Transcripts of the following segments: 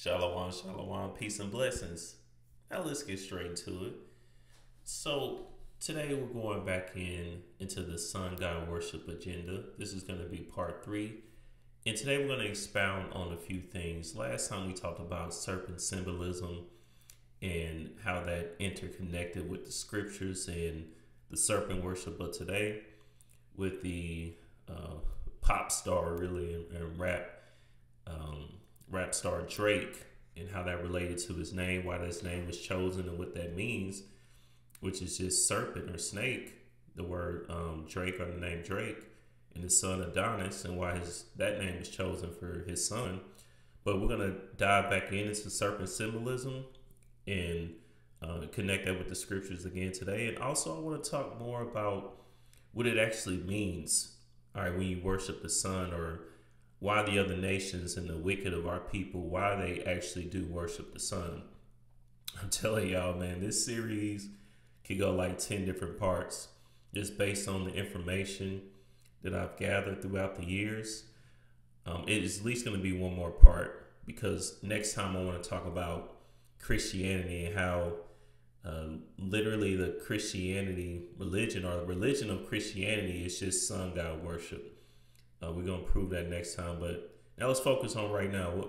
Shalom, shalom, peace and blessings. Now let's get straight into it. So today we're going back into the Sun God Worship agenda. This is going to be part 3. And today we're going to expound on a few things. Last time we talked about serpent symbolism and how that interconnected with the scriptures and the serpent worship. But today with the pop star really and rap star Drake and how that related to his name, why this name was chosen and what that means, which is just serpent or snake, the word Drake or the name Drake, and his son Adonis, and why that name was chosen for his son. But we're going to dive back into serpent symbolism and connect that with the scriptures again today. And also I want to talk more about what it actually means, all right, when you worship the sun, or why the other nations and the wicked of our people, why they actually do worship the sun. I'm telling y'all, man, this series could go like 10 different parts just based on the information that I've gathered throughout the years. It is at least going to be one more part, because next time I want to talk about Christianity and how literally the Christianity religion, or the religion of Christianity, is just sun god worship. We're going to prove that next time. But now let's focus on right now.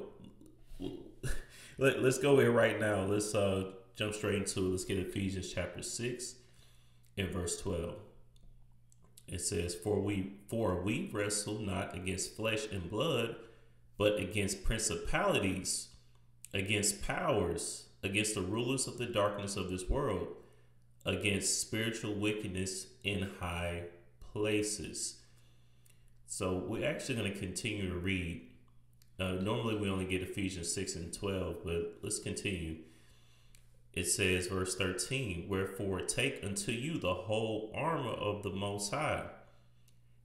Let's go here right now. Let's jump straight into it. Let's get Ephesians chapter 6 and verse 12. It says, For we wrestle not against flesh and blood, but against principalities, against powers, against the rulers of the darkness of this world, against spiritual wickedness in high places. So we're actually going to continue to read. Normally we only get Ephesians 6 and 12, but let's continue. It says, verse 13, Wherefore take unto you the whole armor of the Most High,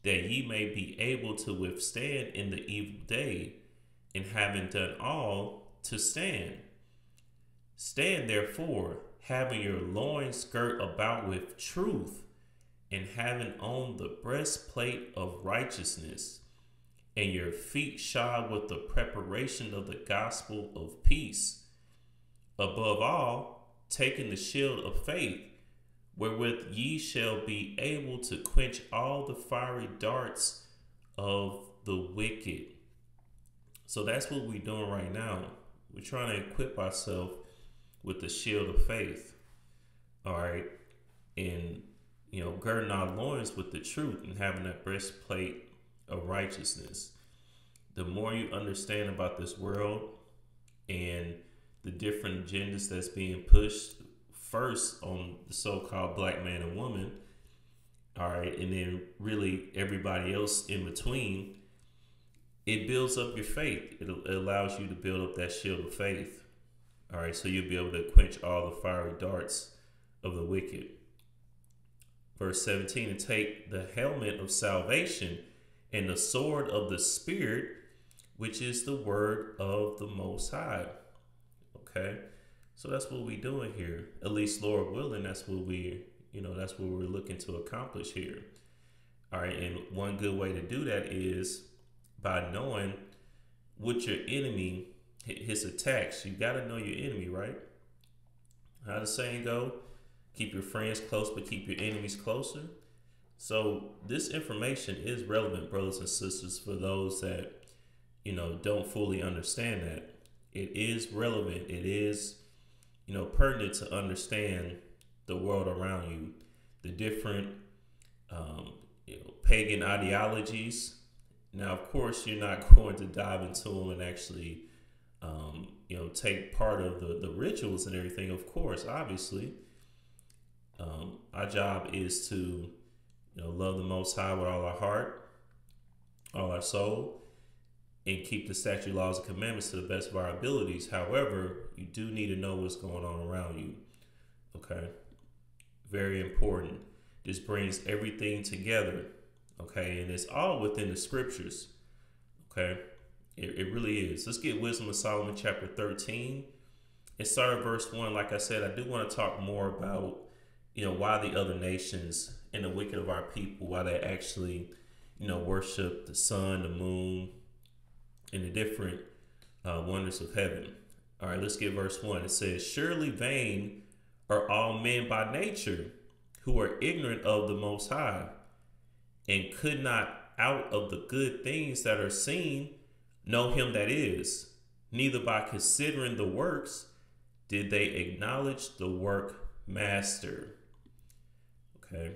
that ye may be able to withstand in the evil day, and having done all, to stand. Stand therefore, having your loins girt about with truth, and having on the breastplate of righteousness, and your feet shod with the preparation of the gospel of peace. Above all, taking the shield of faith, wherewith ye shall be able to quench all the fiery darts of the wicked. So that's what we're doing right now. We're trying to equip ourselves with the shield of faith. All right. And girding our loins with the truth and having that breastplate of righteousness. The more you understand about this world and the different agendas that's being pushed, first on the so-called black man and woman, all right, and then really everybody else in between, it builds up your faith. It allows you to build up that shield of faith. All right, so you'll be able to quench all the fiery darts of the wicked. Verse 17, and take the helmet of salvation and the sword of the Spirit, which is the word of the Most High. Okay, so that's what we're doing here. At least, Lord willing, that's what that's what we're looking to accomplish here. All right, and one good way to do that is by knowing what your enemy, his attacks. You got to know your enemy, right? How the saying go? Keep your friends close, but keep your enemies closer. So this information is relevant, brothers and sisters, for those that, don't fully understand that. It is relevant. It is, pertinent to understand the world around you, the different, pagan ideologies. Now, of course, you're not going to dive into them and actually, take part of the rituals and everything. Of course, obviously. Our job is to, love the Most High with all our heart, all our soul, and keep the statute, laws, and commandments to the best of our abilities. However, you do need to know what's going on around you. Okay? Very important. This brings everything together. Okay? And it's all within the scriptures. Okay? It really is. Let's get Wisdom of Solomon chapter 13 and start at verse 1. Like I said, I do want to talk more about why the other nations and the wicked of our people, why they actually, worship the sun, the moon, and the different wonders of heaven. All right, let's get verse 1. It says, surely vain are all men by nature, who are ignorant of the Most High, and could not out of the good things that are seen know him that is. Neither by considering the works did they acknowledge the work master. Okay.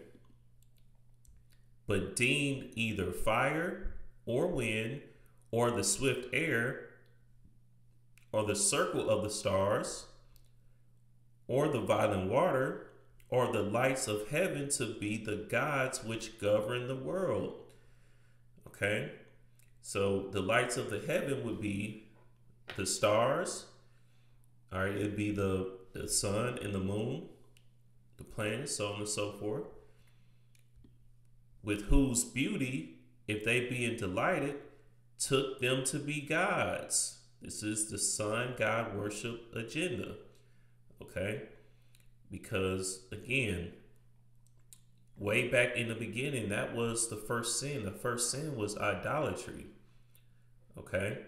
But deemed either fire or wind or the swift air or the circle of the stars or the violent water or the lights of heaven to be the gods which govern the world. Okay. So the lights of the heaven would be the stars. All right. It'd be the sun and the moon, the planets, so on and so forth. With whose beauty, if they being delighted, took them to be gods. This is the sun God worship agenda. Okay. Because again, way back in the beginning, that was the first sin. The first sin was idolatry. Okay.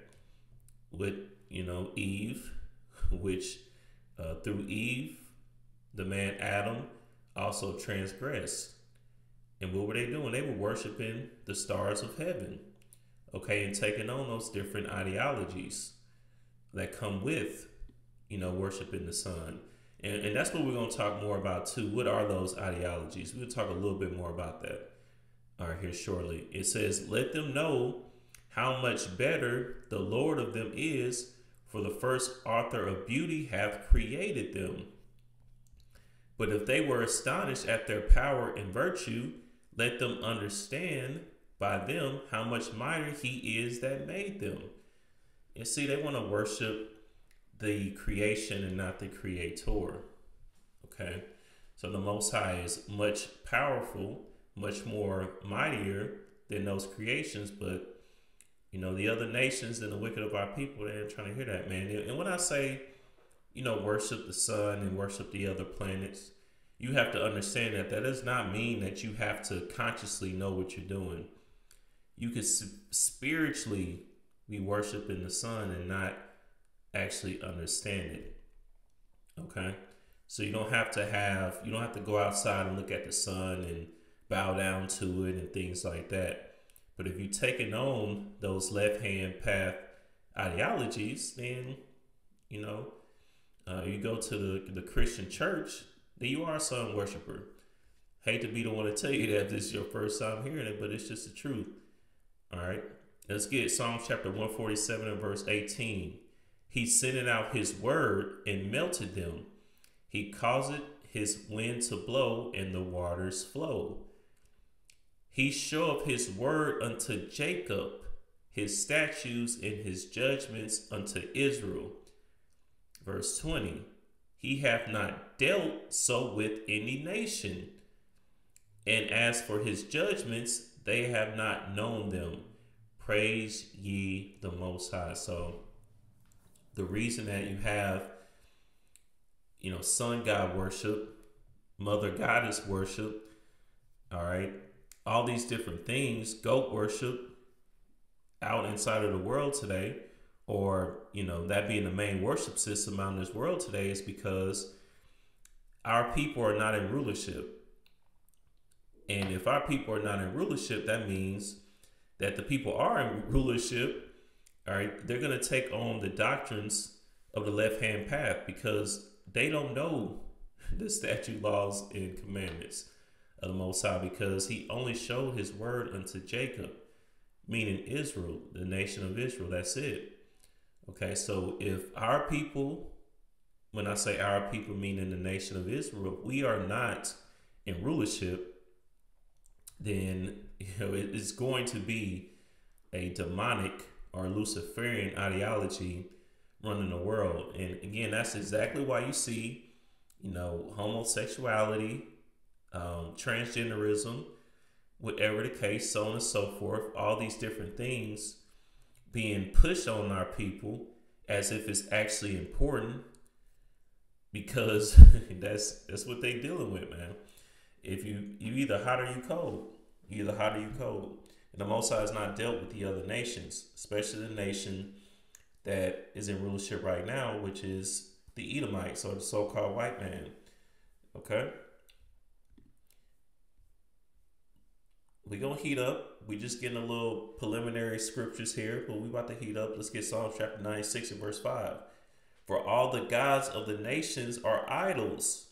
With, Eve, which through Eve, the man Adam also transgressed. And what were they doing? They were worshiping the stars of heaven. Okay. And taking on those different ideologies that come with, worshiping the sun. And that's what we're going to talk more about too. What are those ideologies? We'll talk a little bit more about that. All right, here shortly. It says, let them know how much better the Lord of them is, for the first author of beauty hath created them. But if they were astonished at their power and virtue, let them understand by them how much mightier he is that made them. And see, they want to worship the creation and not the creator. Okay. So the Most High is much powerful, much more mightier than those creations. But, the other nations and the wicked of our people, they ain't trying to hear that, man. And when I say, worship the sun and worship the other planets, you have to understand that does not mean that you have to consciously know what you're doing. You could spiritually be worshiping the sun and not actually understand it. Okay. So you don't have to go outside and look at the sun and bow down to it and things like that. But if you're taking on those left-hand path ideologies, then, you go to the Christian church, then you are a sun worshiper. Hate to be the one to tell you that if this is your first time hearing it, but it's just the truth. All right. Let's get Psalms chapter 147 and verse 18. He sent out his word and melted them. He caused his wind to blow and the waters flow. He showeth his word unto Jacob, his statutes and his judgments unto Israel. Verse 20. He hath not dealt so with any nation. And as for his judgments, they have not known them. Praise ye the Most High. So the reason that you have, sun god worship, mother goddess worship, all right, all these different things, goat worship out inside of the world today, or, that being the main worship system out in this world today, is because our people are not in rulership. And if our people are not in rulership, that means that the people are in rulership. All right, they're going to take on the doctrines of the left-hand path because they don't know the statute, laws, and commandments of the Most High, because he only showed his word unto Jacob, meaning Israel, the nation of Israel. That's it. Okay, so if our people, when I say our people, meaning the nation of Israel, we are not in rulership, then it's going to be a demonic or Luciferian ideology running the world. And again, that's exactly why you see, homosexuality, transgenderism, whatever the case, so on and so forth, all these different things being pushed on our people as if it's actually important, because that's what they dealing with, man. If you either hot or you cold, you either hot or you cold. And the Most High has not dealt with the other nations, especially the nation that is in rulership right now, which is the Edomites or the so-called white man. Okay, we gonna heat up. We just getting a little preliminary scriptures here, but we about to heat up. Let's get Psalms chapter 96 and verse 5. For all the gods of the nations are idols,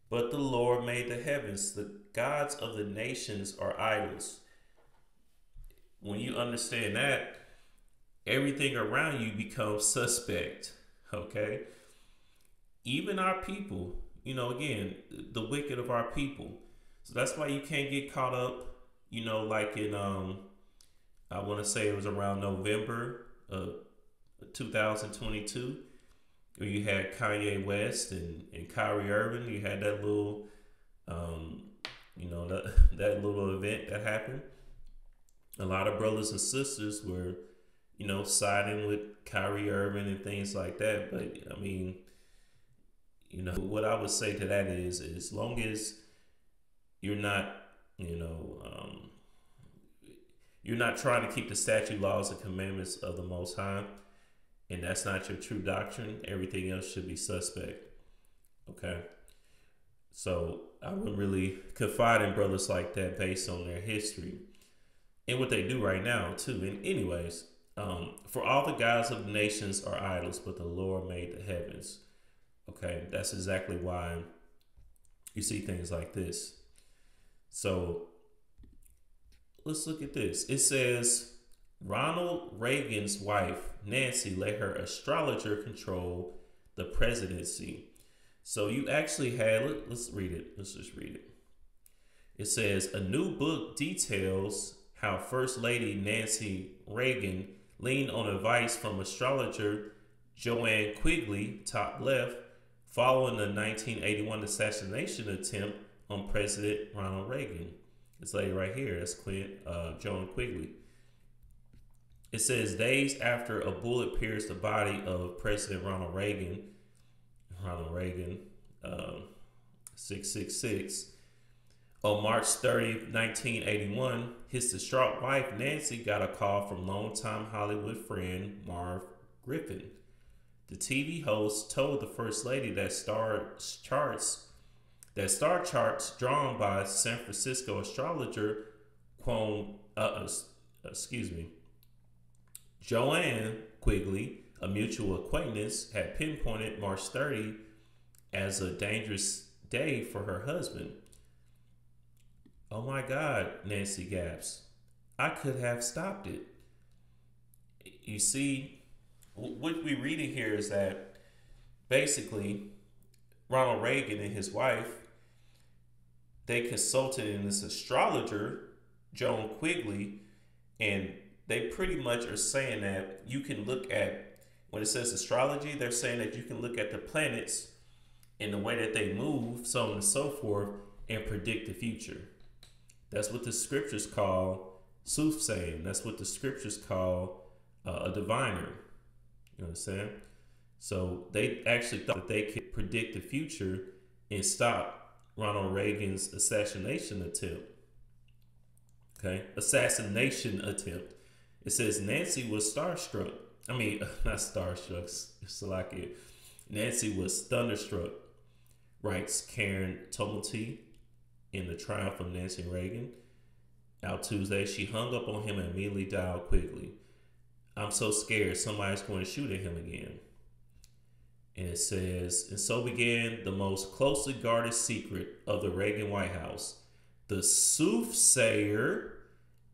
but the Lord made the heavens. The gods of the nations are idols. When you understand that, everything around you becomes suspect. Okay? Even our people, again, the wicked of our people. So that's why you can't get caught up, like in I want to say it was around November of 2022, where you had Kanye West and Kyrie Irving. You had that little that little event that happened. A lot of brothers and sisters were, siding with Kyrie Irving and things like that. But I mean, what I would say to that is, as long as you're not, you're not trying to keep the statute, laws, and commandments of the Most High, and that's not your true doctrine, everything else should be suspect. Okay? So I wouldn't really confide in brothers like that based on their history and what they do right now, too. And anyways, for all the gods of the nations are idols, but the Lord made the heavens. Okay, that's exactly why you see things like this. So let's look at this. It says Ronald Reagan's wife, Nancy, let her astrologer control the presidency. So you actually had, let's read it. Let's just read it. It says a new book details how First Lady Nancy Reagan leaned on advice from astrologer Joanne Quigley, top left, following the 1981 assassination attempt on President Ronald Reagan. This lady right here, that's Joan Quigley. It says days after a bullet pierced the body of President Ronald Reagan, 666, on March 30th, 1981, his distraught wife Nancy got a call from longtime Hollywood friend Marv Griffin. The TV host told the First Lady that star charts drawn by San Francisco astrologer Joanne Quigley, a mutual acquaintance, had pinpointed March 30 as a dangerous day for her husband. Oh my God, Nancy gasps. I could have stopped it. You see, what we're reading here is that basically Ronald Reagan and his wife, they consulted in this astrologer, Joan Quigley, and they pretty much are saying that you can look at, when it says astrology, they're saying that you can look at the planets and the way that they move, so on and so forth, and predict the future. That's what the scriptures call soothsaying. That's what the scriptures call a diviner. You understand? So they actually thought that they could predict the future and stop Ronald Reagan's assassination attempt. Okay? Assassination attempt. It says Nancy was starstruck. I mean, not starstruck. It's like it. Nancy was thunderstruck, writes Karen Tumulty in The Triumph of Nancy Reagan. Out Tuesday, she hung up on him and immediately dialed Quigley. I'm so scared somebody's going to shoot at him again. And it says, and so began the most closely guarded secret of the Reagan White House. The soothsayer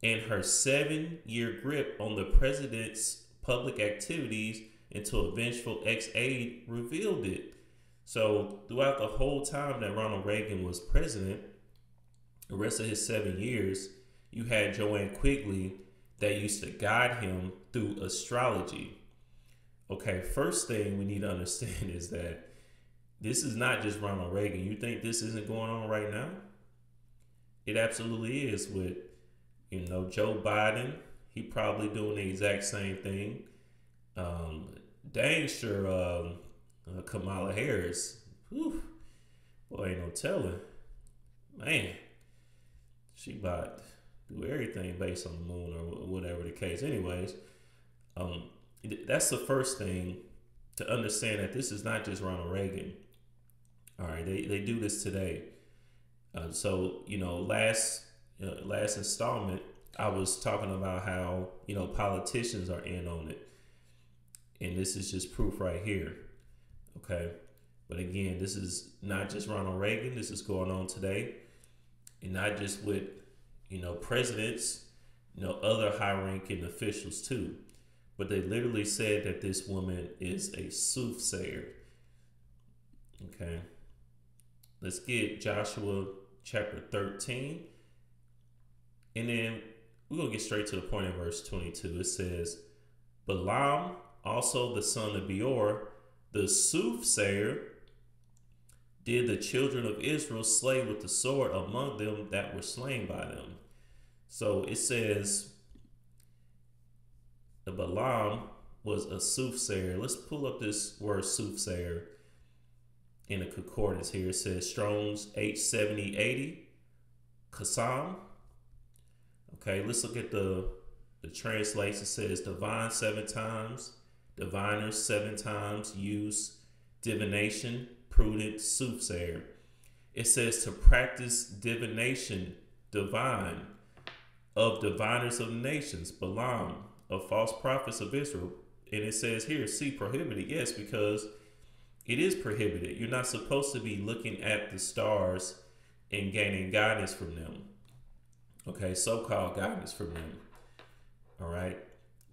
and her 7-year grip on the president's public activities until a vengeful ex-aide revealed it. So throughout the whole time that Ronald Reagan was president, the rest of his 7 years, you had Joanne Quigley that used to guide him through astrology. Okay, first thing we need to understand is that this is not just Ronald Reagan. You think this isn't going on right now? It absolutely is with, Joe Biden. He probably doing the exact same thing. Dang sure Kamala Harris. Whew, boy, ain't no telling. Man, she about to do everything based on the moon or whatever the case. Anyways, That's the first thing to understand, that this is not just Ronald Reagan. All right, they do this today. So last installment, I was talking about how politicians are in on it, and this is just proof right here. Okay, but again, this is not just Ronald Reagan. This is going on today, and not just with presidents, other high-ranking officials too. But they literally said that this woman is a soothsayer. Okay, let's get Joshua chapter 13, and then we're going to get straight to the point in verse 22. It says, Balaam, also the son of Beor, the soothsayer, did the children of Israel slay with the sword among them that were slain by them. So it says the Balaam was a soothsayer. Let's pull up this word soothsayer in the concordance here. It says Strong's H7080, Kasam. Okay, let's look at the translation. It says divine 7 times, diviners 7 times, use, divination, prudent, soothsayer. It says to practice divination, divine, of diviners of the nations, Balaam, of false prophets of Israel. And it says here, see, prohibited. Yes, because it is prohibited. You're not supposed to be looking at the stars and gaining guidance from them. Okay, so-called guidance from them. All right,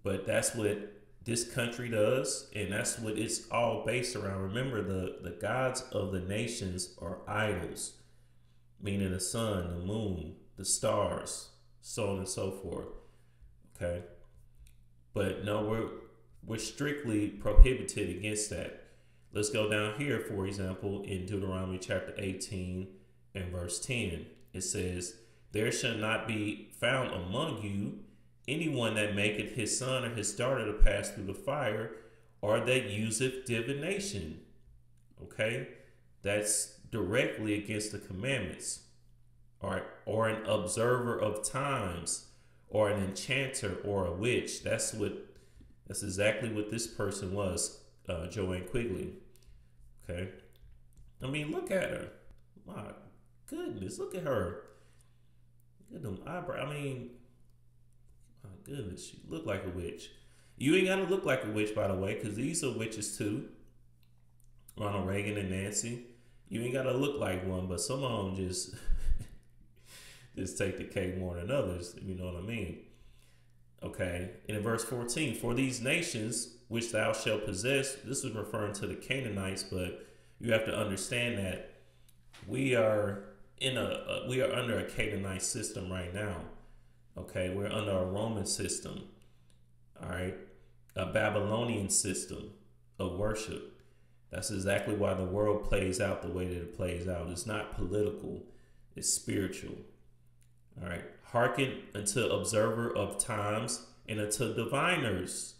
but that's what this country does, and that's what it's all based around. Remember, the gods of the nations are idols, meaning the sun, the moon, the stars, so on and so forth. Okay, but no, we're strictly prohibited against that. Let's go down here, for example, in Deuteronomy chapter 18 and verse 10. It says, there shall not be found among you anyone that maketh his son or his daughter to pass through the fire, or that useth divination. Okay, that's directly against the commandments. Or an observer of times, or an enchanter, or a witch. That's exactly what this person was, Joanne Quigley. Okay, I mean, look at her. My goodness, look at her. Look at them eyebrows. I mean, my goodness, she looked like a witch. You ain't gotta look like a witch, by the way, because these are witches too. Ronald Reagan and Nancy. You ain't gotta look like one, but some of them just take the cake more than others, if you know what I mean. Okay, and in verse 14, for these nations which thou shalt possess, this is referring to the Canaanites, but you have to understand that we are under a Canaanite system right now. Okay, we're under a Roman system. All right, a Babylonian system of worship. That's exactly why the world plays out the way that it plays out. It's not political, it's spiritual. All right, hearken unto observer of times and unto diviners.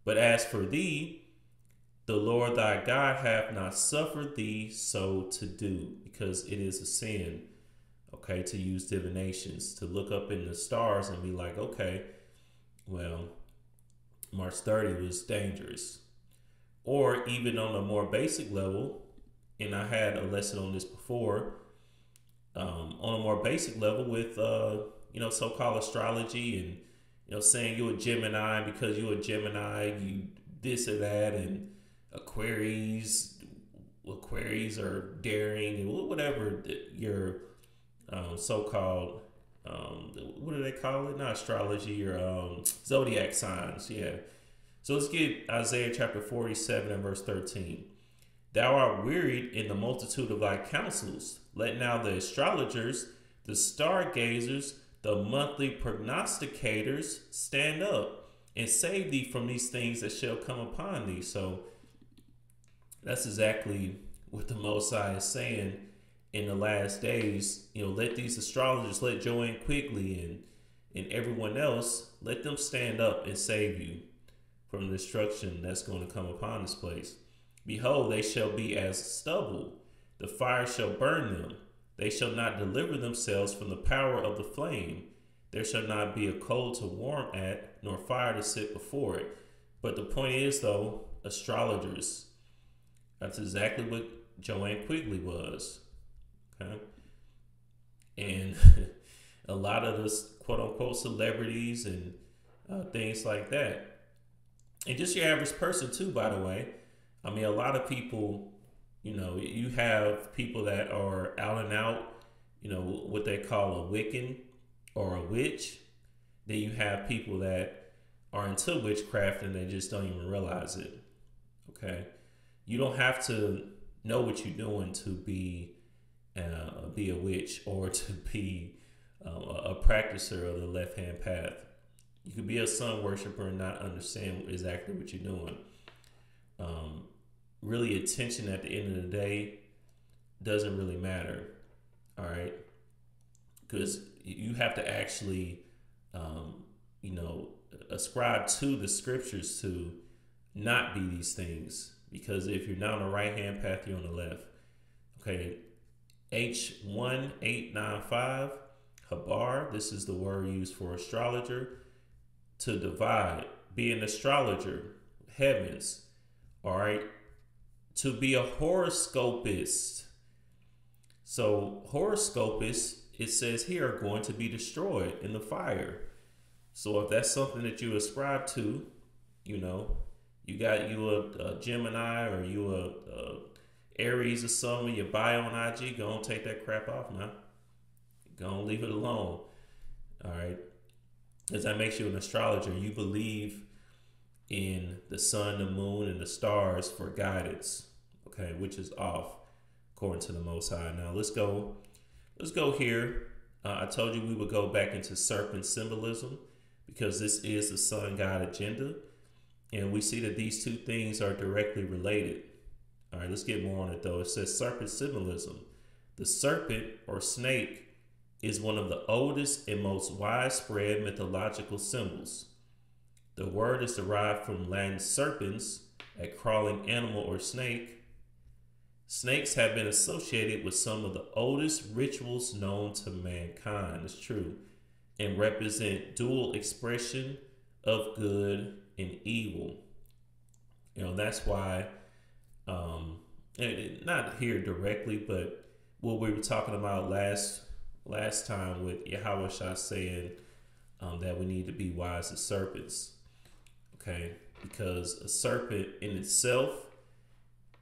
But as for thee, the Lord thy God hath not suffered thee so to do, because it is a sin, okay, to use divinations, to look up in the stars and be like, okay, well, March 30 was dangerous. Or even on a more basic level, and I had a lesson on this before, on a more basic level with, so-called astrology and, saying you're a Gemini, because you're a Gemini, you this or that, and Aquarius are daring, and whatever your so-called, what do they call it? Not astrology, your zodiac signs, yeah. So let's get Isaiah chapter 47 and verse 13. Thou art wearied in the multitude of thy counsels. Let now the astrologers, the stargazers, the monthly prognosticators stand up and save thee from these things that shall come upon thee. So that's exactly what the Most High is saying in the last days. Let these astrologers, let Joanne Quigley and everyone else, let them stand up and save you from the destruction that's going to come upon this place. Behold, they shall be as stubble. The fire shall burn them. They shall not deliver themselves from the power of the flame. There shall not be a coal to warm at, nor fire to sit before it. But the point is, though, astrologers, that's exactly what Joanne Quigley was. Okay. And a lot of the quote unquote celebrities and things like that. And just your average person, too, by the way. I mean, a lot of people, you have people that are out and out, what they call a Wiccan or a witch. Then you have people that are into witchcraft and they just don't even realize it. Okay. You don't have to know what you're doing to be a witch or to be a practicer of the left hand path. You could be a sun worshiper and not understand exactly what you're doing. Really, attention at the end of the day doesn't really matter. All right, because you have to actually, ascribe to the scriptures to not be these things. Because if you're not on the right hand path, you're on the left. Okay, H1895, Habar, this is the word used for astrologer, to divide, be an astrologer, heavens, all right, to be a horoscopist. So horoscopists, it says here, are going to be destroyed in the fire. So if that's something that you ascribe to, you got a Gemini or you a Aries or something, you buy on IG, go and take that crap off, man. Go and leave it alone. All right. Because that makes you an astrologer. You believe in the sun, the moon, and the stars for guidance. Okay, which is off according to the Most High. Now let's go here. I told you we would go back into serpent symbolism because this is the sun god agenda. And we see that these two things are directly related. All right, let's get more on it though. It says serpent symbolism. The serpent or snake is one of the oldest and most widespread mythological symbols. The word is derived from Latin serpens, a crawling animal or snake. Snakes have been associated with some of the oldest rituals known to mankind. It's true. And represent dual expression of good and evil. That's why, not here directly, but what we were talking about last time with Yahweh Shah saying that we need to be wise as serpents. Okay, because a serpent in itself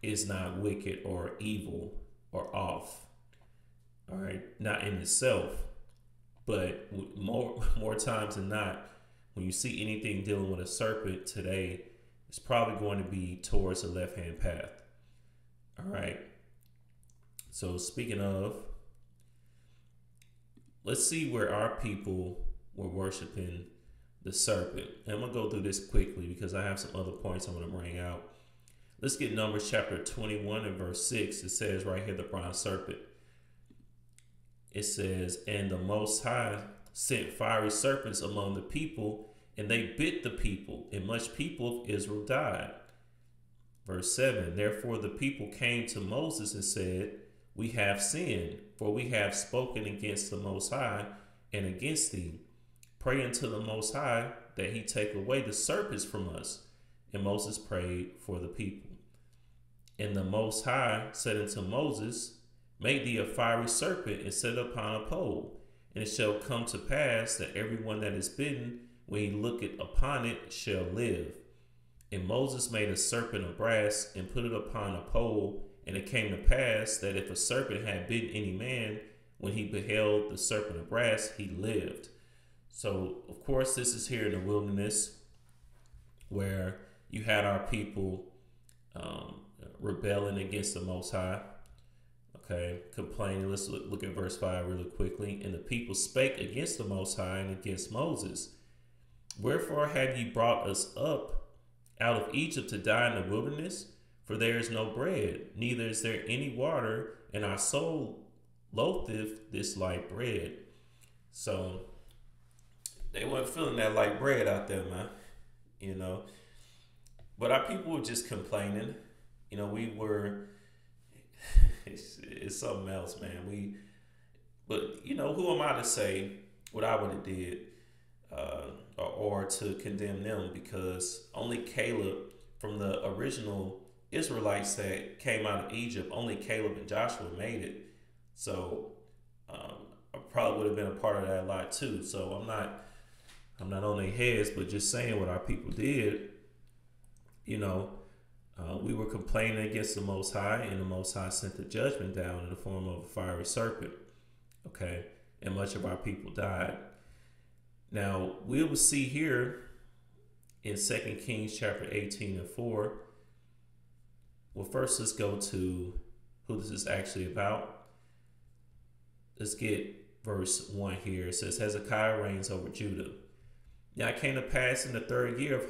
is not wicked or evil or off. All right, not in itself, but more times than not, when you see anything dealing with a serpent today, it's probably going to be towards the left-hand path. All right. So speaking of, let's see where our people were worshiping the serpent. And I'm going to go through this quickly because I have some other points I'm going to bring out. Let's get Numbers chapter 21 and verse 6. It says right here, the bronze serpent. It says, and the Most High sent fiery serpents among the people, and they bit the people, and much people of Israel died. Verse 7, therefore the people came to Moses and said, we have sinned, for we have spoken against the Most High and against thee. Pray unto the Most High that he take away the serpents from us. And Moses prayed for the people. And the Most High said unto Moses, make thee a fiery serpent and set it upon a pole. And it shall come to pass that everyone that is bitten, when he looketh upon it, shall live. And Moses made a serpent of brass and put it upon a pole. And it came to pass that if a serpent had bitten any man, when he beheld the serpent of brass, he lived. So, of course, this is here in the wilderness where you had our people rebelling against the Most High. Okay, complaining. Let's look at verse 5 really quickly. And the people spake against the Most High and against Moses. Wherefore have ye brought us up out of Egypt to die in the wilderness? For there is no bread, neither is there any water, and our soul loatheth this light bread. So they weren't feeling that light bread out there, man. But our people were just complaining. We were. It's something else, man. But who am I to say what I would have did? or to condemn them, because only Caleb, from the original Israelites that came out of Egypt, only Caleb and Joshua made it. So I probably would have been a part of that lot too. So I'm not on their heads, but just saying what our people did. You know, we were complaining against the Most High, and the Most High sent the judgment down in the form of a fiery serpent. Okay, and much of our people died. Now we will see here in 2 Kings chapter 18 and 4. Well, first let's go to who this is actually about. Let's get verse 1 here. It says, Hezekiah reigns over Judah. Now it came to pass in the 3rd year of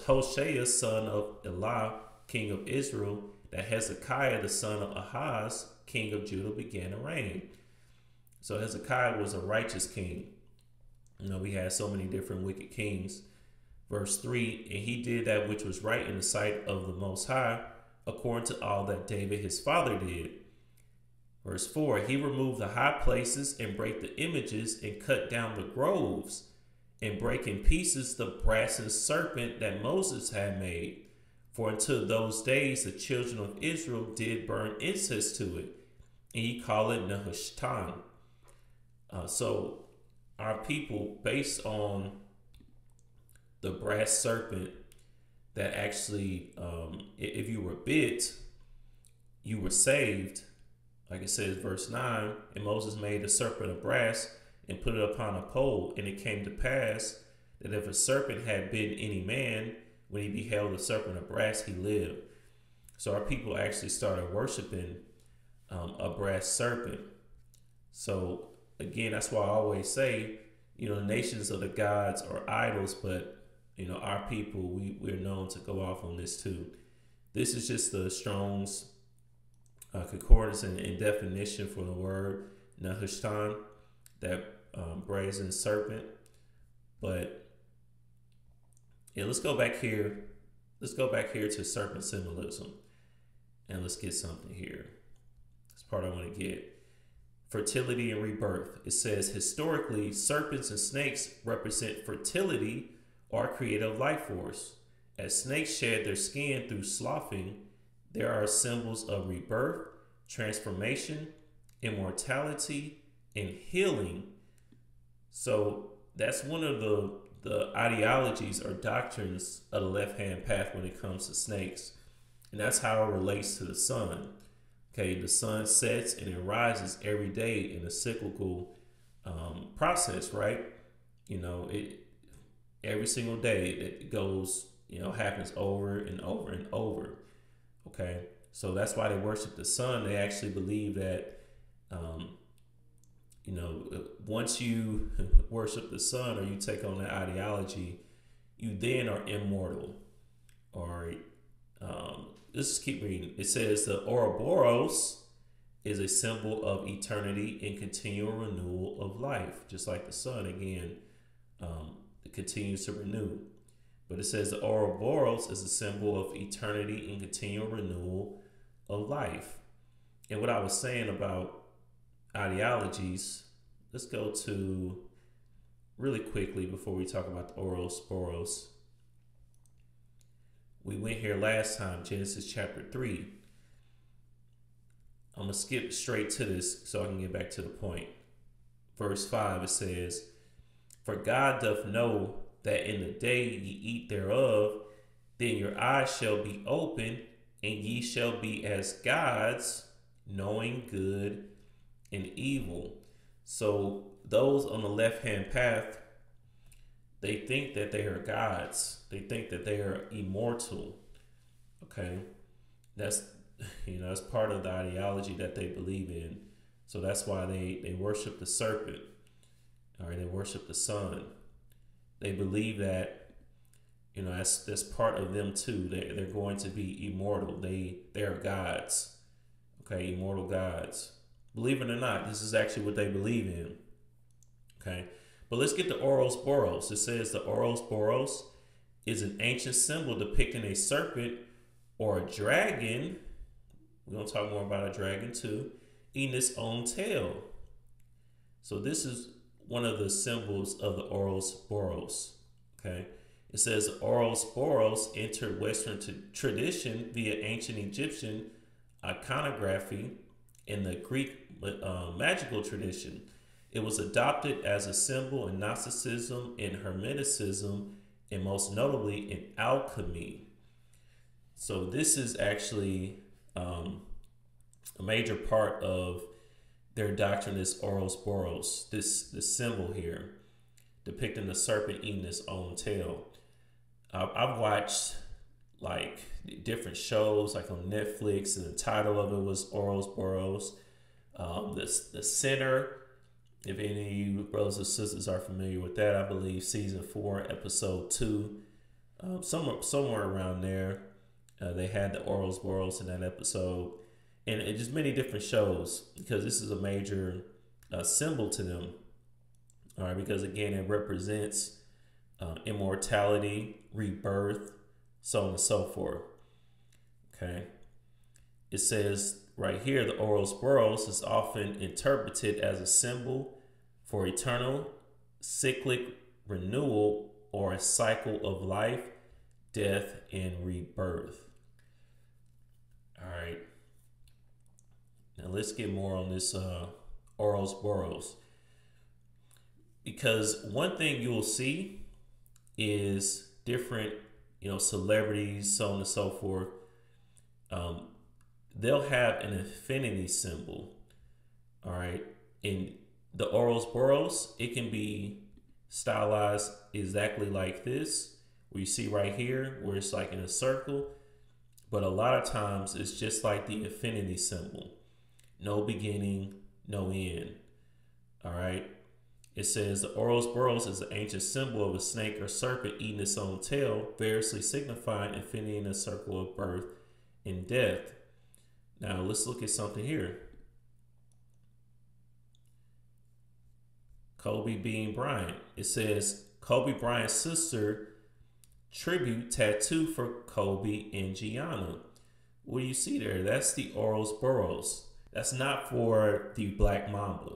Hoshea, son of Elah, king of Israel, that Hezekiah, the son of Ahaz, king of Judah, began to reign. So Hezekiah was a righteous king. You know, we had so many different wicked kings. Verse 3, and he did that which was right in the sight of the Most High, according to all that David his father did. Verse 4, he removed the high places and brake the images and cut down the groves and brake in pieces the brazen serpent that Moses had made. For until those days the children of Israel did burn incense to it, and he called it Nehushtan. So our people, based on the brass serpent that actually, if you were bit, you were saved. Like it says, verse 9, and Moses made a serpent of brass and put it upon a pole. And it came to pass that if a serpent had bitten any man, when he beheld a serpent of brass, he lived. So our people actually started worshiping a brass serpent. So again, that's why I always say, you know, the nations of the gods are idols, but you know, our people, we're known to go off on this too. This is just the Strong's concordance and definition for the word Nehushtan, that brazen serpent. But yeah, let's go back here. Let's go back here to serpent symbolism, and let's get something here. This part I want to get. Fertility and rebirth. It says, historically, serpents and snakes represent fertility or creative life force. As snakes shed their skin through sloughing, there are symbols of rebirth, transformation, immortality, and healing. So that's one of the ideologies or doctrines of the left-hand path when it comes to snakes. And that's how it relates to the sun. Okay, the sun sets and it rises every day in a cyclical process, right? You know, every single day it goes, you know, happens over and over and over. Okay, so that's why they worship the sun. They actually believe that, you know, once you worship the sun or you take on that ideology, you then are immortal. Or let's just keep reading. It says the Ouroboros is a symbol of eternity and continual renewal of life, just like the sun. Again, it continues to renew. But it says the Ouroboros is a symbol of eternity and continual renewal of life. And what I was saying about ideologies, let's go to really quickly before we talk about the Ouroboros. We went here last time, Genesis chapter 3. I'm going to skip straight to this so I can get back to the point. Verse 5, it says, for God doth know that in the day ye eat thereof, then your eyes shall be open, and ye shall be as gods, knowing good and evil. So those on the left-hand path, they think that they are gods. They think that they are immortal. Okay, that's, you know, that's part of the ideology that they believe in. So that's why they worship the serpent. All right, they worship the sun. They believe that, you know, that's part of them too. They're going to be immortal. They are gods. Okay, immortal gods. Believe it or not, this is actually what they believe in. Okay. But let's get to Ouroboros. It says the Ouroboros is an ancient symbol depicting a serpent or a dragon. We're going to talk more about a dragon too, eating its own tail. So this is one of the symbols of the Ouroboros. Okay, it says Ouroboros entered Western tradition via ancient Egyptian iconography in the Greek magical tradition. It was adopted as a symbol in Gnosticism, in Hermeticism, and most notably in alchemy. So this is actually a major part of their doctrine is Ouroboros, this symbol here, depicting the serpent eating its own tail. I've watched like different shows like on Netflix, and the title of it was Ouroboros. The center, if any of you brothers or sisters are familiar with that, I believe season 4, episode 2, somewhere around there, they had the Ouroboros in that episode, and just many different shows, because this is a major symbol to them. All right, because again, it represents immortality, rebirth, so on and so forth. Okay, it says right here, the Ouroboros is often interpreted as a symbol for eternal cyclic renewal, or a cycle of life, death, and rebirth. All right, now let's get more on this Ouroboros, because one thing you'll see is different, celebrities, so on and so forth. They'll have an infinity symbol. All right, in the Ouroboros, it can be stylized exactly like this, where you see right here, where it's like in a circle. But a lot of times it's just like the infinity symbol. No beginning, no end. All right. It says the Ouroboros is an ancient symbol of a snake or serpent eating its own tail, variously signifying infinity in a circle of birth and death. Now let's look at something here. Kobe Bean Bryant. It says Kobe Bryant's sister tribute tattoo for Kobe and Gianna. What do you see there? That's the Ouroboros. That's not for the Black Mamba,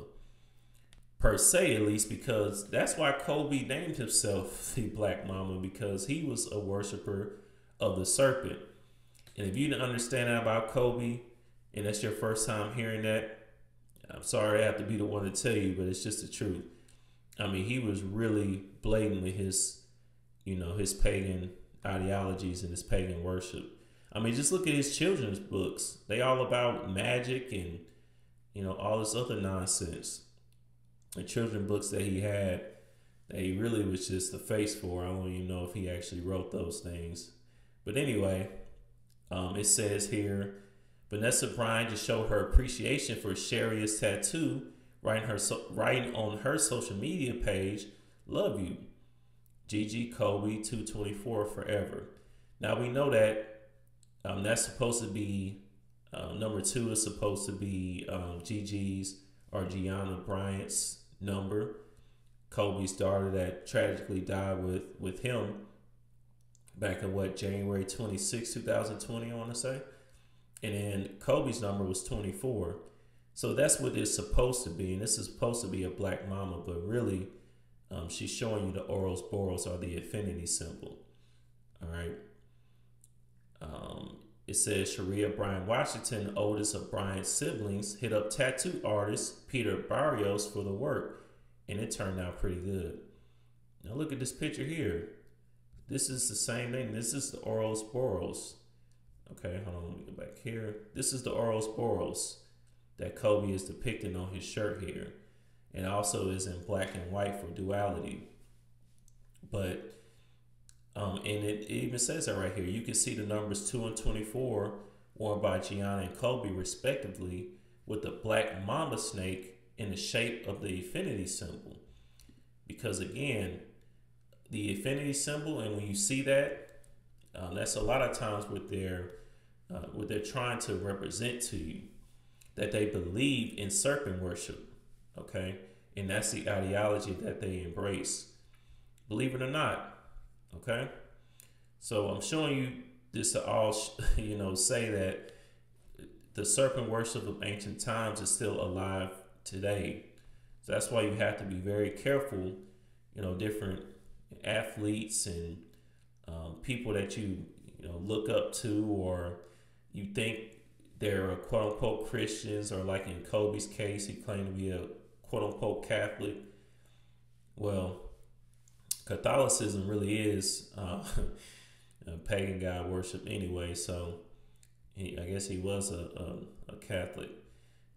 per se, at least, because that's why Kobe named himself the Black Mamba, because he was a worshiper of the serpent. And if you didn't understand that about Kobe, and that's your first time hearing that, I'm sorry I have to be the one to tell you, but it's just the truth. I mean, he was really blatant with his, his pagan ideologies and his pagan worship. I mean, just look at his children's books. They all about magic and, all this other nonsense. The children's books that he had, that he really was just the face for. I don't even know if he actually wrote those things. But anyway, it says here, Vanessa Bryant just showed her appreciation for Sharia's tattoo, writing on her social media page, "Love you, Gigi Kobe 224 forever." Now we know that that's supposed to be number 2 is supposed to be Gigi's or Gianna Bryant's number, Kobe's daughter that tragically died with him back in January 26, 2020, I want to say. And then Kobe's number was 24. So that's what it's supposed to be. And this is supposed to be a Black Mama, but really she's showing you the Ouroboros, or the infinity symbol. All right. It says Sharia Bryant Washington, the oldest of Bryant's siblings, hit up tattoo artist Peter Barrios for the work, and it turned out pretty good. Now look at this picture here. This is the same thing. This is the Ouroboros. Okay, hold on, let me go back here. This is the Ouroboros that Kobe is depicting on his shirt here, and also is in black and white for duality. But and it even says that right here. You can see the numbers 2 and 24 worn by Gianna and Kobe respectively, with the black mamba snake in the shape of the infinity symbol. Because again, the infinity symbol, and when you see that, that's a lot of times what they're trying to represent to you, that they believe in serpent worship, okay? And that's the ideology that they embrace, believe it or not, okay? So I'm showing you this to all, say that the serpent worship of ancient times is still alive today. So that's why you have to be very careful, different athletes and people that you look up to, or you think they're quote unquote Christians, or like in Kobe's case, he claimed to be a quote unquote Catholic. Well, Catholicism really is pagan god worship anyway. So I guess he was a Catholic.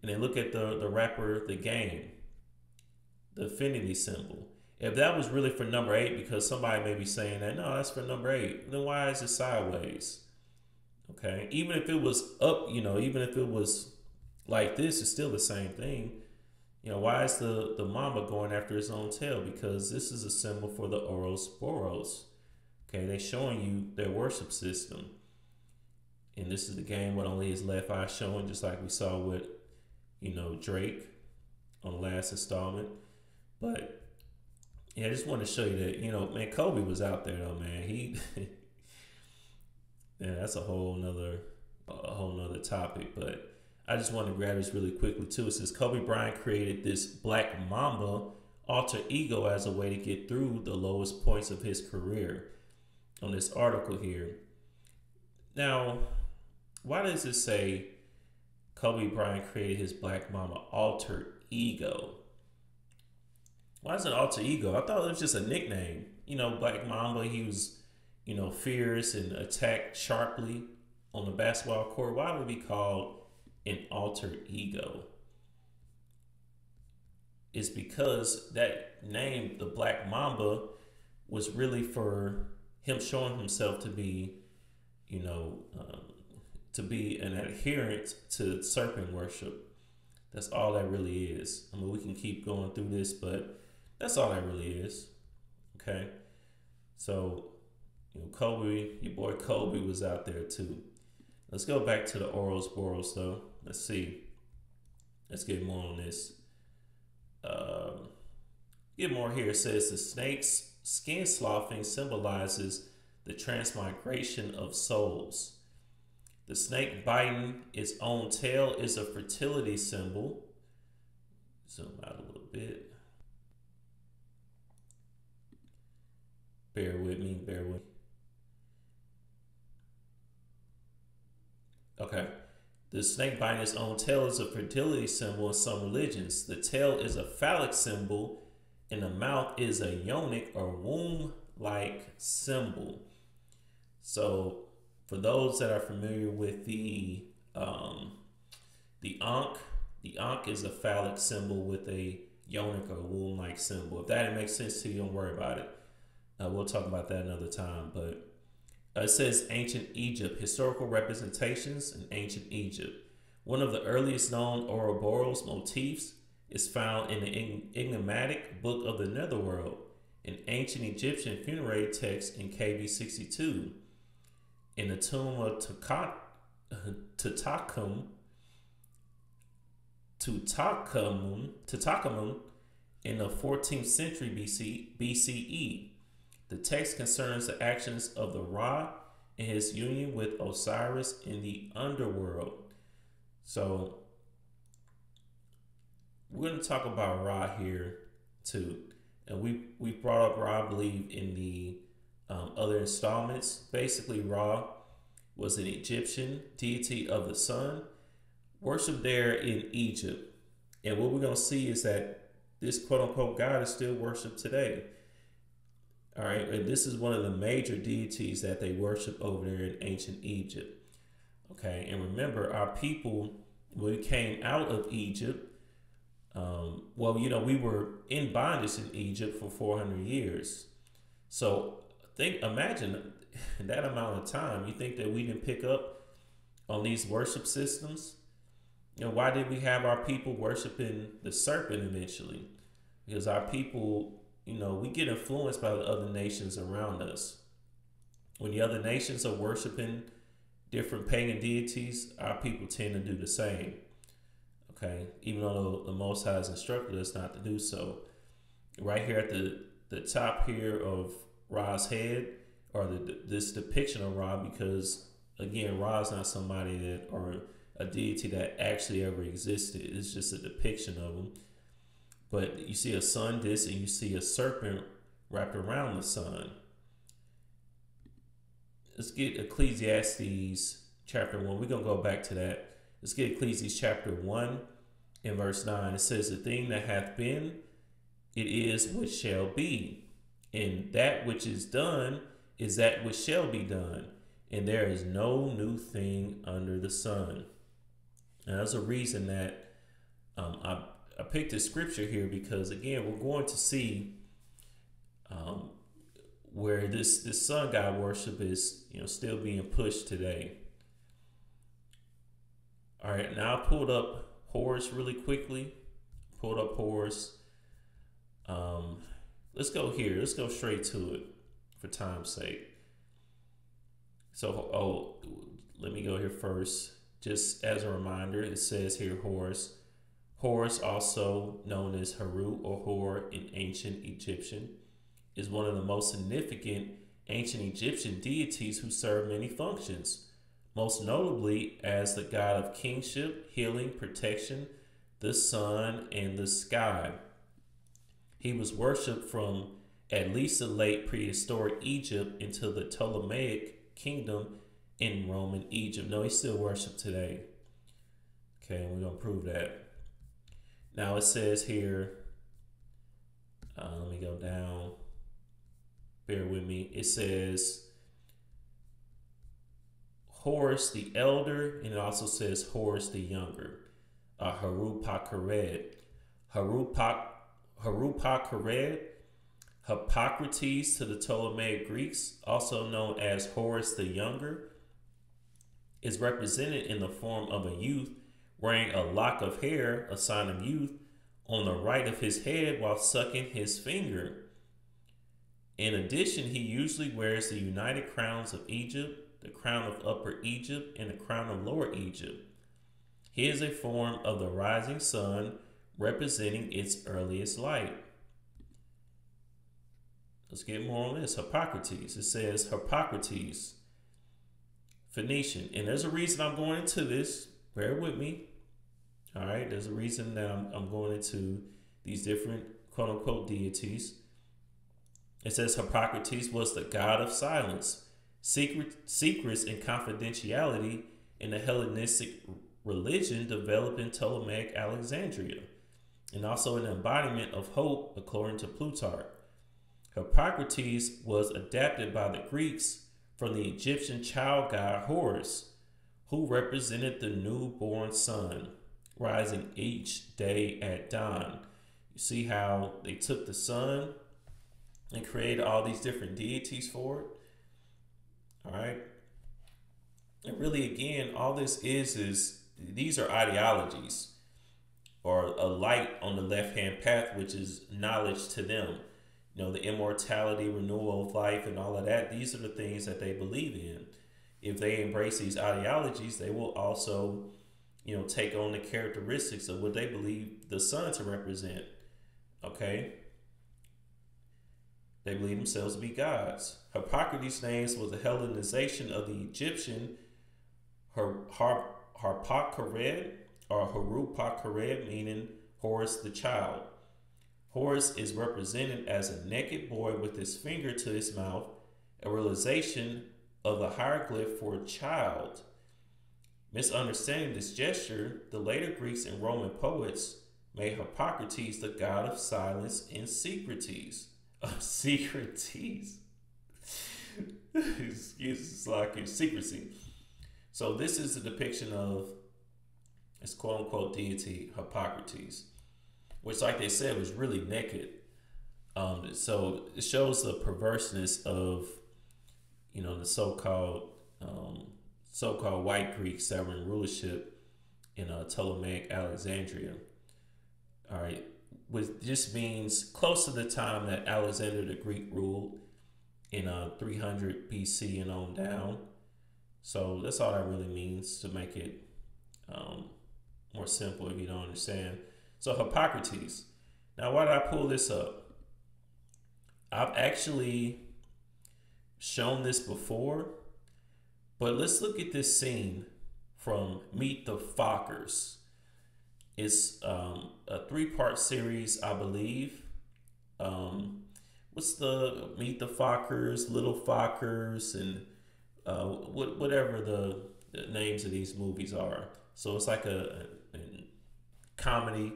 And then look at the rapper The Game, the infinity symbol. If that was really for number 8, because somebody may be saying that, no, that's for number 8, then why is it sideways? Okay, even if it was up, even if it was like this, it's still the same thing. Why is the mamba going after his own tail? Because this is a symbol for the Ouroboros. Okay, they're showing you their worship system. And this is the game with only his left eye showing, just like we saw with, Drake on the last installment. But yeah, I just want to show you that, man, Kobe was out there though, man. He yeah, that's a whole nother topic. But I just want to grab this really quickly too. It says Kobe Bryant created this Black Mamba alter ego as a way to get through the lowest points of his career on this article here. Now, why does it say Kobe Bryant created his Black Mamba alter ego? Why is it alter ego? I thought it was just a nickname. Black Mamba, he was, fierce and attacked sharply on the basketball court. Why would it be called an alter ego? It's because that name, the Black Mamba, was really for him showing himself to be, to be an adherent to serpent worship. That's all that really is. I mean, we can keep going through this, but that's all that really is. Okay. So, Kobe, your boy Kobe was out there too. Let's go back to the Ouroboros though. Let's see. Let's get more on this. Get more here. It says the snake's skin sloughing symbolizes the transmigration of souls. The snake biting its own tail is a fertility symbol. Zoom out a little bit. Bear with me. Okay. The snake biting its own tail is a fertility symbol in some religions. The tail is a phallic symbol, and the mouth is a yonic or womb-like symbol. So, for those that are familiar with the Ankh is a phallic symbol with a yonic or womb-like symbol. If that makes sense to you, don't worry about it. We'll talk about that another time. But it says ancient Egypt, historical representations in ancient Egypt. One of the earliest known Ouroboros motifs is found in the enigmatic Book of the Netherworld, an ancient Egyptian funerary text in KB 62. In the tomb of Tutankhamun in the 14th century BCE. The text concerns the actions of the Ra and his union with Osiris in the underworld. So we're going to talk about Ra here too. And we brought up Ra, I believe, in the other installments. Basically, Ra was an Egyptian deity of the sun, worshipped there in Egypt. And what we're going to see is that this quote-unquote God is still worshipped today. All right, and this is one of the major deities that they worship over there in ancient Egypt. Okay, and remember, our people, when we came out of Egypt, we were in bondage in Egypt for 400 years. So imagine that amount of time. You think that we didn't pick up on these worship systems? Why did we have our people worshiping the serpent eventually? Because our people, we get influenced by the other nations around us. When the other nations are worshiping different pagan deities, our people tend to do the same. Okay, even though the Most High has instructed us not to do so. Right here at the top here of Ra's head, or this depiction of Ra, because again, Ra is not somebody that, or a deity that actually ever existed. It's just a depiction of him. But you see a sun disk and you see a serpent wrapped around the sun. Let's get Ecclesiastes chapter 1. We're going to go back to that. Let's get Ecclesiastes chapter 1 and verse 9. It says, the thing that hath been, it is what shall be. And that which is done is that which shall be done. And there is no new thing under the sun. And there's a reason that I picked this scripture here, because again, we're going to see where this sun god worship is, still being pushed today. All right, now I pulled up Horus really quickly. Pulled up Horus. Let's go here. Let's go straight to it for time's sake. So, let me go here first. Just as a reminder, it says here Horus. Horus, also known as Haru or Hor in ancient Egyptian, is one of the most significant ancient Egyptian deities who served many functions, most notably as the god of kingship, healing, protection, the sun, and the sky. He was worshipped from at least the late prehistoric Egypt into the Ptolemaic kingdom in Roman Egypt. No, he's still worshipped today. Okay, and we're going to prove that. Now it says here, let me go down. Bear with me. It says Horus the elder, and it also says Horus the younger. Harpocrates. Harpocrates to the Ptolemaic Greeks, also known as Horus the younger, is represented in the form of a youth wearing a lock of hair, a sign of youth, on the right of his head while sucking his finger. In addition, he usually wears the united crowns of Egypt, the crown of Upper Egypt, and the crown of Lower Egypt. He is a form of the rising sun, representing its earliest light. Let's get more on this. Harpocrates. It says Harpocrates, Phoenician. And there's a reason I'm going into this. Bear with me. All right. There's a reason that I'm going into these different quote unquote deities. It says Harpocrates was the god of silence, secrets, and confidentiality in the Hellenistic religion developed in Ptolemaic Alexandria, and also an embodiment of hope, according to Plutarch. Harpocrates was adapted by the Greeks from the Egyptian child god Horus, who represented the newborn sun, rising each day at dawn. You see how they took the sun and created all these different deities for it? All right. And really, again, all this is these are ideologies, or a light on the left-hand path, which is knowledge to them. The immortality, renewal of life, and all of that. These are the things that they believe in. If they embrace these ideologies, they will also, take on the characteristics of what they believe the sun to represent. Okay? They believe themselves to be gods. Harpocrates' name was a Hellenization of the Egyptian Harpocrates, or Harupocrates, meaning Horus the child. Horus is represented as a naked boy with his finger to his mouth, a realization of the hieroglyph for a child. Misunderstanding this gesture, the later Greeks and Roman poets made Harpocrates the god of silence and secrecies. Secrecies. It's like secrecy. So this is a depiction of this quote unquote deity, Harpocrates, which, like they said, was really naked. So it shows the perverseness of, the so-called white Greeks that were in rulership in Ptolemaic Alexandria. All right, which just means close to the time that Alexander the Greek ruled in 300 BC and on down. So that's all that really means, to make it more simple if you don't understand. So Harpocrates. Now, why did I pull this up? I've actually shown this before, but let's look at this scene from Meet the Fockers. It's a 3-part series, I believe. What's the Meet the Fockers, Little Fockers, and whatever the names of these movies are. So it's like a comedy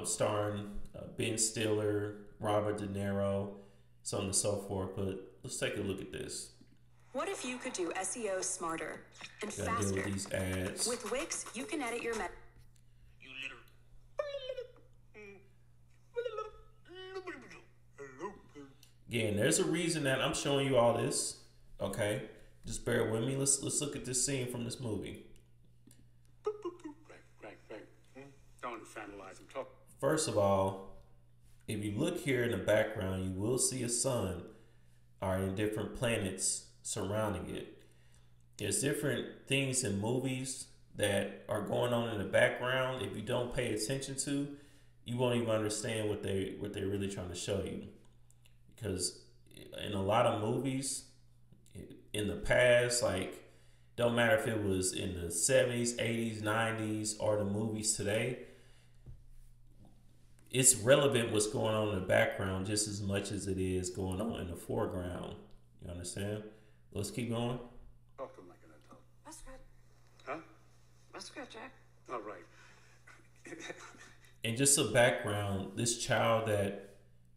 starring Ben Stiller, Robert De Niro, so on and so forth. But let's take a look at this. What if you could do SEO smarter and Gotta deal faster? with these ads. With Wix, you can edit your Again, there's a reason that I'm showing you all this. Okay, just bear with me. Let's look at this scene from this movie. Don't infantilize him. Talk. First of all, if you look here in the background, you will see a sun, or in different planets surrounding it. There's different things in movies that are going on in the background. If you don't pay attention to, you won't even understand what they're really trying to show you. Because in a lot of movies in the past, like, don't matter if it was in the 70s, 80s, 90s, or the movies today, it's relevant what's going on in the background just as much as it is going on in the foreground. You understand? Let's keep going. Talk to him like an adult. That's good. Huh? That's good, Jack. All right. And just a background, this child that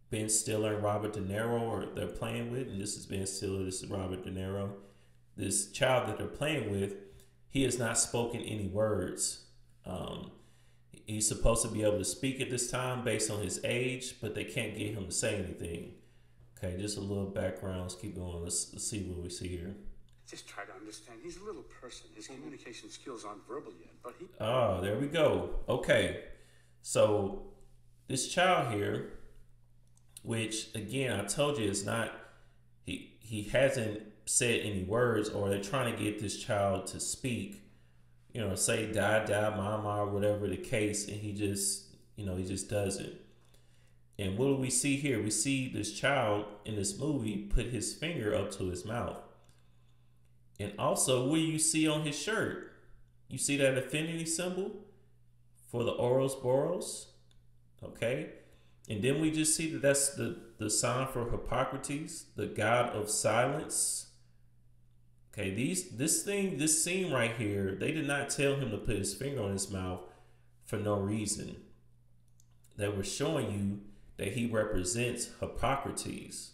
Ben Stiller and Robert De Niro they're playing with, and this is Ben Stiller, this is Robert De Niro. This child that they're playing with, he has not spoken any words. He's supposed to be able to speak at this time based on his age, but they can't get him to say anything. Okay, just a little background. Let's keep going. Let's see what we see here. Just try to understand. He's a little person. His communication skills aren't verbal yet, but he... Oh, there we go. Okay, so this child here, which again, I told you, is not, he hasn't said any words, or they're trying to get this child to speak, you know, say da da mama or whatever the case, and he just doesn't. And what do we see here? We see this child in this movie put his finger up to his mouth. And also, what do you see on his shirt? You see that affinity symbol for the Ouroboros, okay? And then we just see that that's the sign for Harpocrates, the god of silence. Okay, this scene right here, they did not tell him to put his finger on his mouth for no reason. They were showing you that he represents Harpocrates.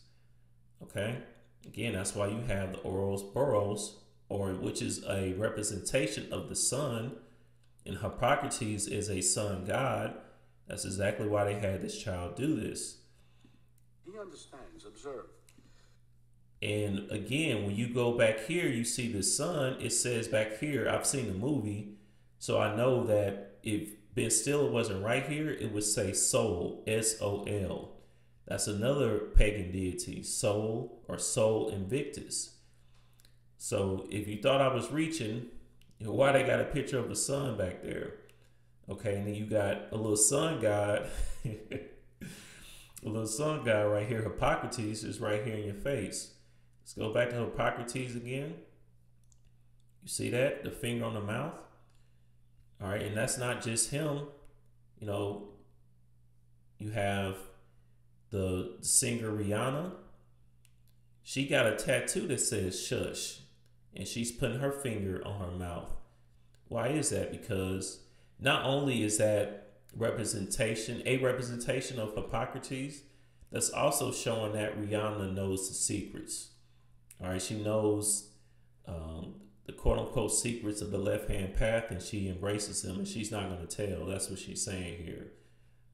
Okay, again, that's why you have the Ouroboros, which is a representation of the sun, and Harpocrates is a sun god. That's exactly why they had this child do this. He understands. Observe. And again, when you go back here, you see the sun. It says back here, I've seen the movie, so I know that if Ben Stiller wasn't right here, it would say Sol, S-O-L. That's another pagan deity, Sol, or Sol Invictus. So if you thought I was reaching, why they got a picture of the sun back there? Okay, and then you got a little sun god, a little sun god right here. Harpocrates is right here in your face. Let's go back to Harpocrates again. You see that? The finger on the mouth. All right, and that's not just him. You know, you have the singer Rihanna. She got a tattoo that says shush, and she's putting her finger on her mouth. Why is that? Because not only is that a representation of Harpocrates, that's also showing that Rihanna knows the secrets. All right, she knows the quote-unquote secrets of the left-hand path, and she embraces them, and she's not going to tell. That's what she's saying here.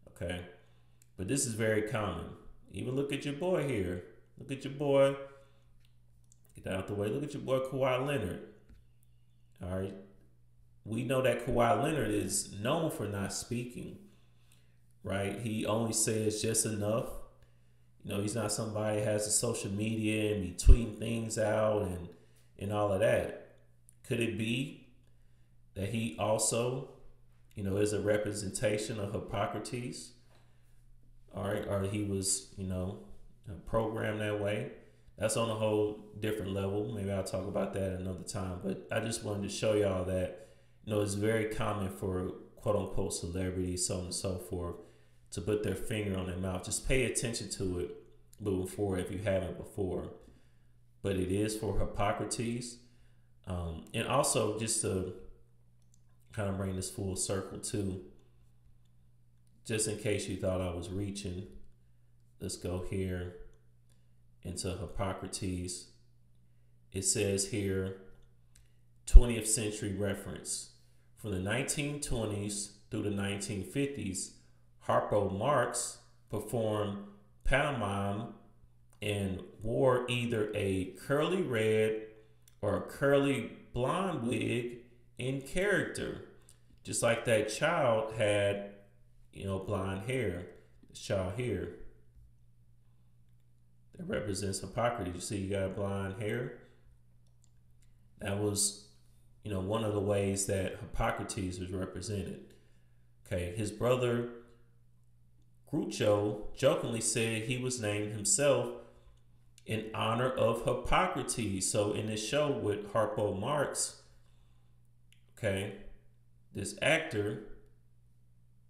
Okay, but this is very common. Even look at your boy here. Look at your boy. Get that out the way. Look at your boy Kawhi Leonard. All right. We know that Kawhi Leonard is known for not speaking, right? He only says just enough. You know, he's not somebody that has a social media and be tweeting things out and all of that. Could it be that he also, you know, is a representation of Harpocrates? All right, or he was, you know, programmed that way? That's on a whole different level. Maybe I'll talk about that another time. But I just wanted to show y'all that, you know, it's very common for quote unquote celebrities, so on and so forth, to put their finger on their mouth. Just pay attention to it moving forward if you haven't before. But it is for Harpocrates. And also, just to kind of bring this full circle too, just in case you thought I was reaching, let's go here into Harpocrates. It says here, 20th century reference. From the 1920s through the 1950s, Harpo Marx performed pantomime and wore either a curly red or a curly blonde wig in character. Just like that child had, blonde hair. This child here, that represents Harpocrates. You see, you got blonde hair. That was, one of the ways that Harpocrates was represented. Okay, his brother Groucho jokingly said he was named himself in honor of Harpocrates. So in this show with Harpo Marx, okay, this actor,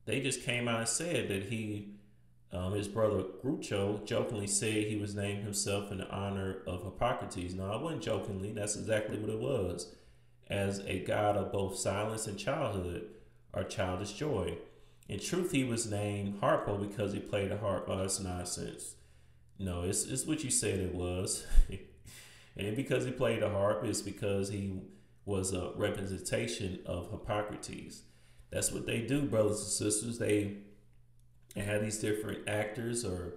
they just came out and said that his brother Groucho jokingly said he was named himself in honor of Harpocrates. No, it wasn't jokingly. That's exactly what it was. As a god of both silence and childhood, or childish joy. In truth, he was named Harpo because he played a harp. Oh, that's nonsense. No, it's what you said it was. And because he played the harp, it's because he was a representation of Harpocrates. That's what they do, brothers and sisters. They have these different actors or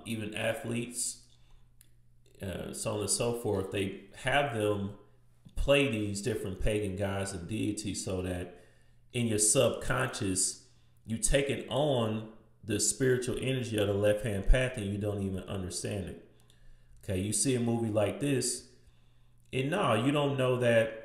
even athletes, so on and so forth. They have them play these different pagan gods and deities so that in your subconscious, you take it on the spiritual energy of the left-hand path and you don't even understand it. Okay, you see a movie like this, and no, you don't know that,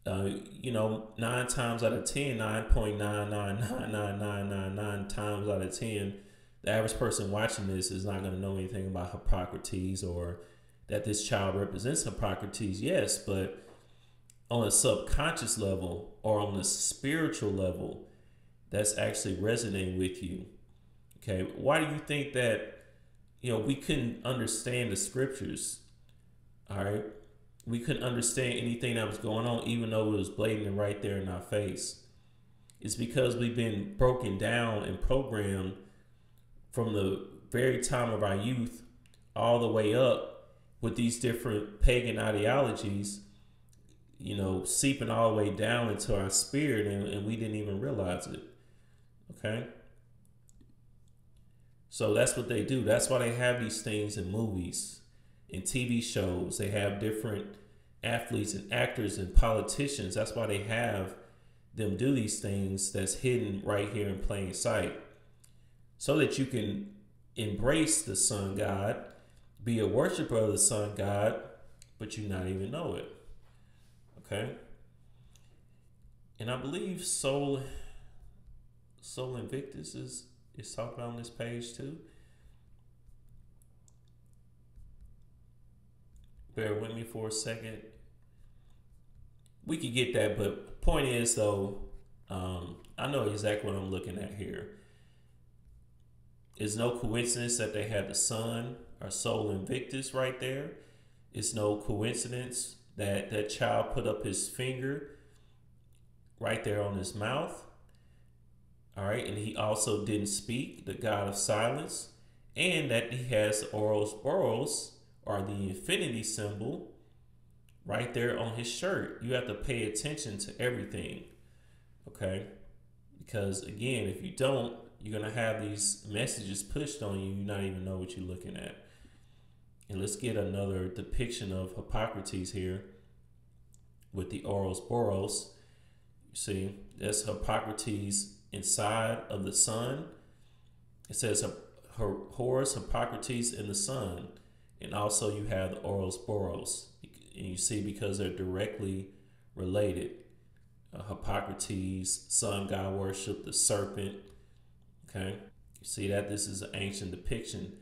9 times out of 10, 9.9999999 times out of 10, the average person watching this is not going to know anything about Harpocrates or that this child represents Harpocrates. Yes, but on a subconscious level or on a spiritual level, that's actually resonating with you. Okay, why do you think that, we couldn't understand the scriptures? All right, we couldn't understand anything that was going on, even though it was blatant and right there in our face. It's because we've been broken down and programmed from the very time of our youth all the way up with these different pagan ideologies, seeping all the way down into our spirit, and we didn't even realize it. Okay? So that's what they do. That's why they have these things in movies, in TV shows. They have different athletes and actors and politicians. That's why they have them do these things that's hidden right here in plain sight, so that you can embrace the sun god, be a worshiper of the sun god, but you not even know it. Okay? And I believe Soul Invictus is talked about on this page too. Bear with me for a second. We could get that, but point is though, I know exactly what I'm looking at here. It's no coincidence that they had the sun or Soul Invictus right there. It's no coincidence that that child put up his finger right there on his mouth. All right, and he also didn't speak, the god of silence, and that he has Ouroboros, or the infinity symbol, right there on his shirt. You have to pay attention to everything, okay? Because again, if you don't, you're gonna have these messages pushed on you. You not even know what you're looking at. And let's get another depiction of Harpocrates here with the Ouroboros. You see, that's Harpocrates inside of the sun. It says Horus, Harpocrates in the sun. And also you have the Ouroboros. And you see, because they're directly related. Harpocrates, sun god worship, the serpent. Okay, you see that this is an ancient depiction.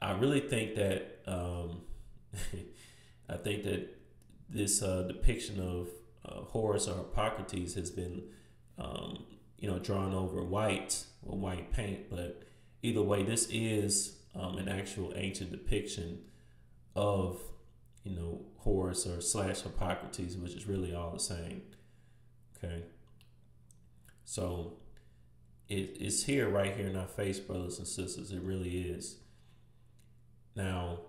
I really think that I think that this depiction of Horus or Harpocrates has been drawn over white or white paint. But either way, this is an actual ancient depiction of, Horus or slash Harpocrates, which is really all the same. Okay. So it's here, right here in our face, brothers and sisters. It really is. Now,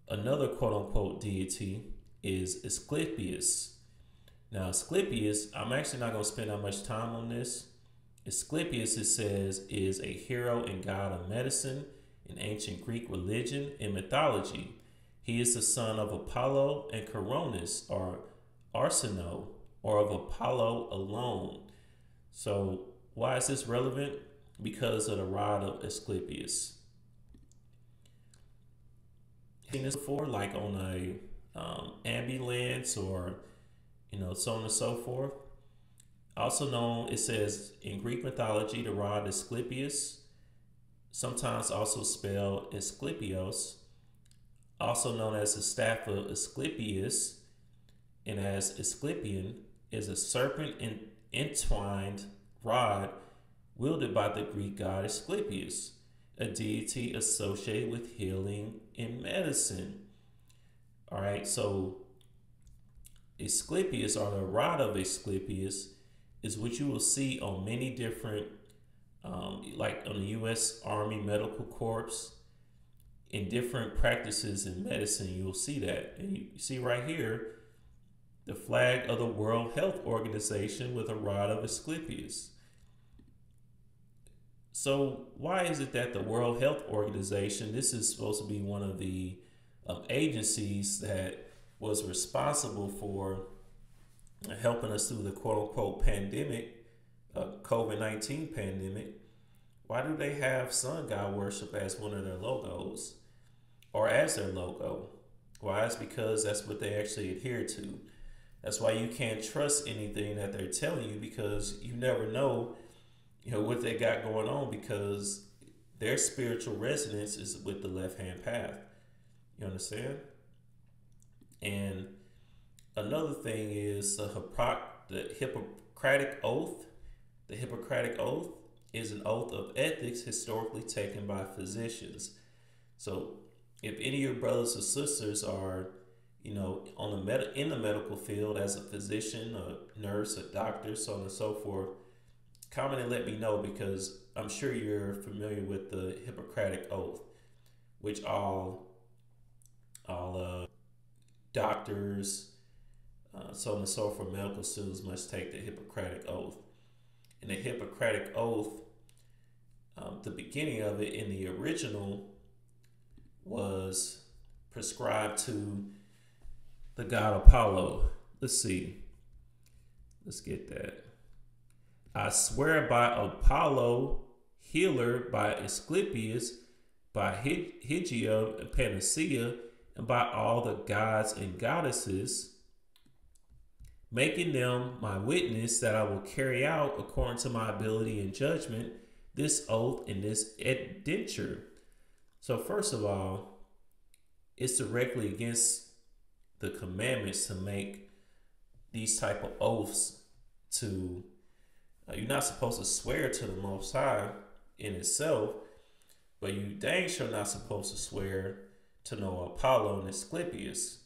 another quote unquote deity is Asclepius. Now, Asclepius, I'm actually not going to spend that much time on this. Asclepius, it says, is a hero and god of medicine in ancient Greek religion and mythology. He is the son of Apollo and Coronis, or Arsinoe, or of Apollo alone. So why is this relevant? Because of the rod of Asclepius. Seen this before, like on a ambulance, or so on and so forth. Also known, it says in Greek mythology, the rod Asclepius, sometimes also spelled Asclepios, also known as the staff of Asclepius, and as Asclepion, is a serpent entwined rod wielded by the Greek god Asclepius, a deity associated with healing and medicine. All right, so Asclepius, or the rod of Asclepius, is what you will see on many different, like on the U.S. Army Medical Corps, in different practices in medicine. You will see that. And you see right here, the flag of the World Health Organization with a rod of Asclepius. So why is it that the World Health Organization, this is supposed to be one of the agencies that was responsible for helping us through the quote-unquote pandemic, COVID-19 pandemic, why do they have sun god worship as one of their logos, or as their logo? Why? It's because that's what they actually adhere to. That's why you can't trust anything that they're telling you, because you never know, what they got going on, because their spiritual resonance is with the left-hand path. You understand? And another thing is the Hippocratic Oath. The Hippocratic Oath is an oath of ethics historically taken by physicians. So if any of your brothers or sisters are, on in the medical field as a physician, a nurse, a doctor, so on and so forth, comment and let me know, because I'm sure you're familiar with the Hippocratic Oath, which all doctors, so on and so forth, medical students must take the Hippocratic Oath. And the Hippocratic Oath, the beginning of it in the original was prescribed to the god Apollo. Let's see. Let's get that. I swear by Apollo, healer, by Asclepius, by Hygia and Panacea, and by all the gods and goddesses, making them my witness that I will carry out, according to my ability and judgment, this oath and this indenture. So first of all, it's directly against the commandments to make these type of oaths to, you're not supposed to swear to the Most High in itself, but you dang sure not supposed to swear to no Apollo and Asclepius.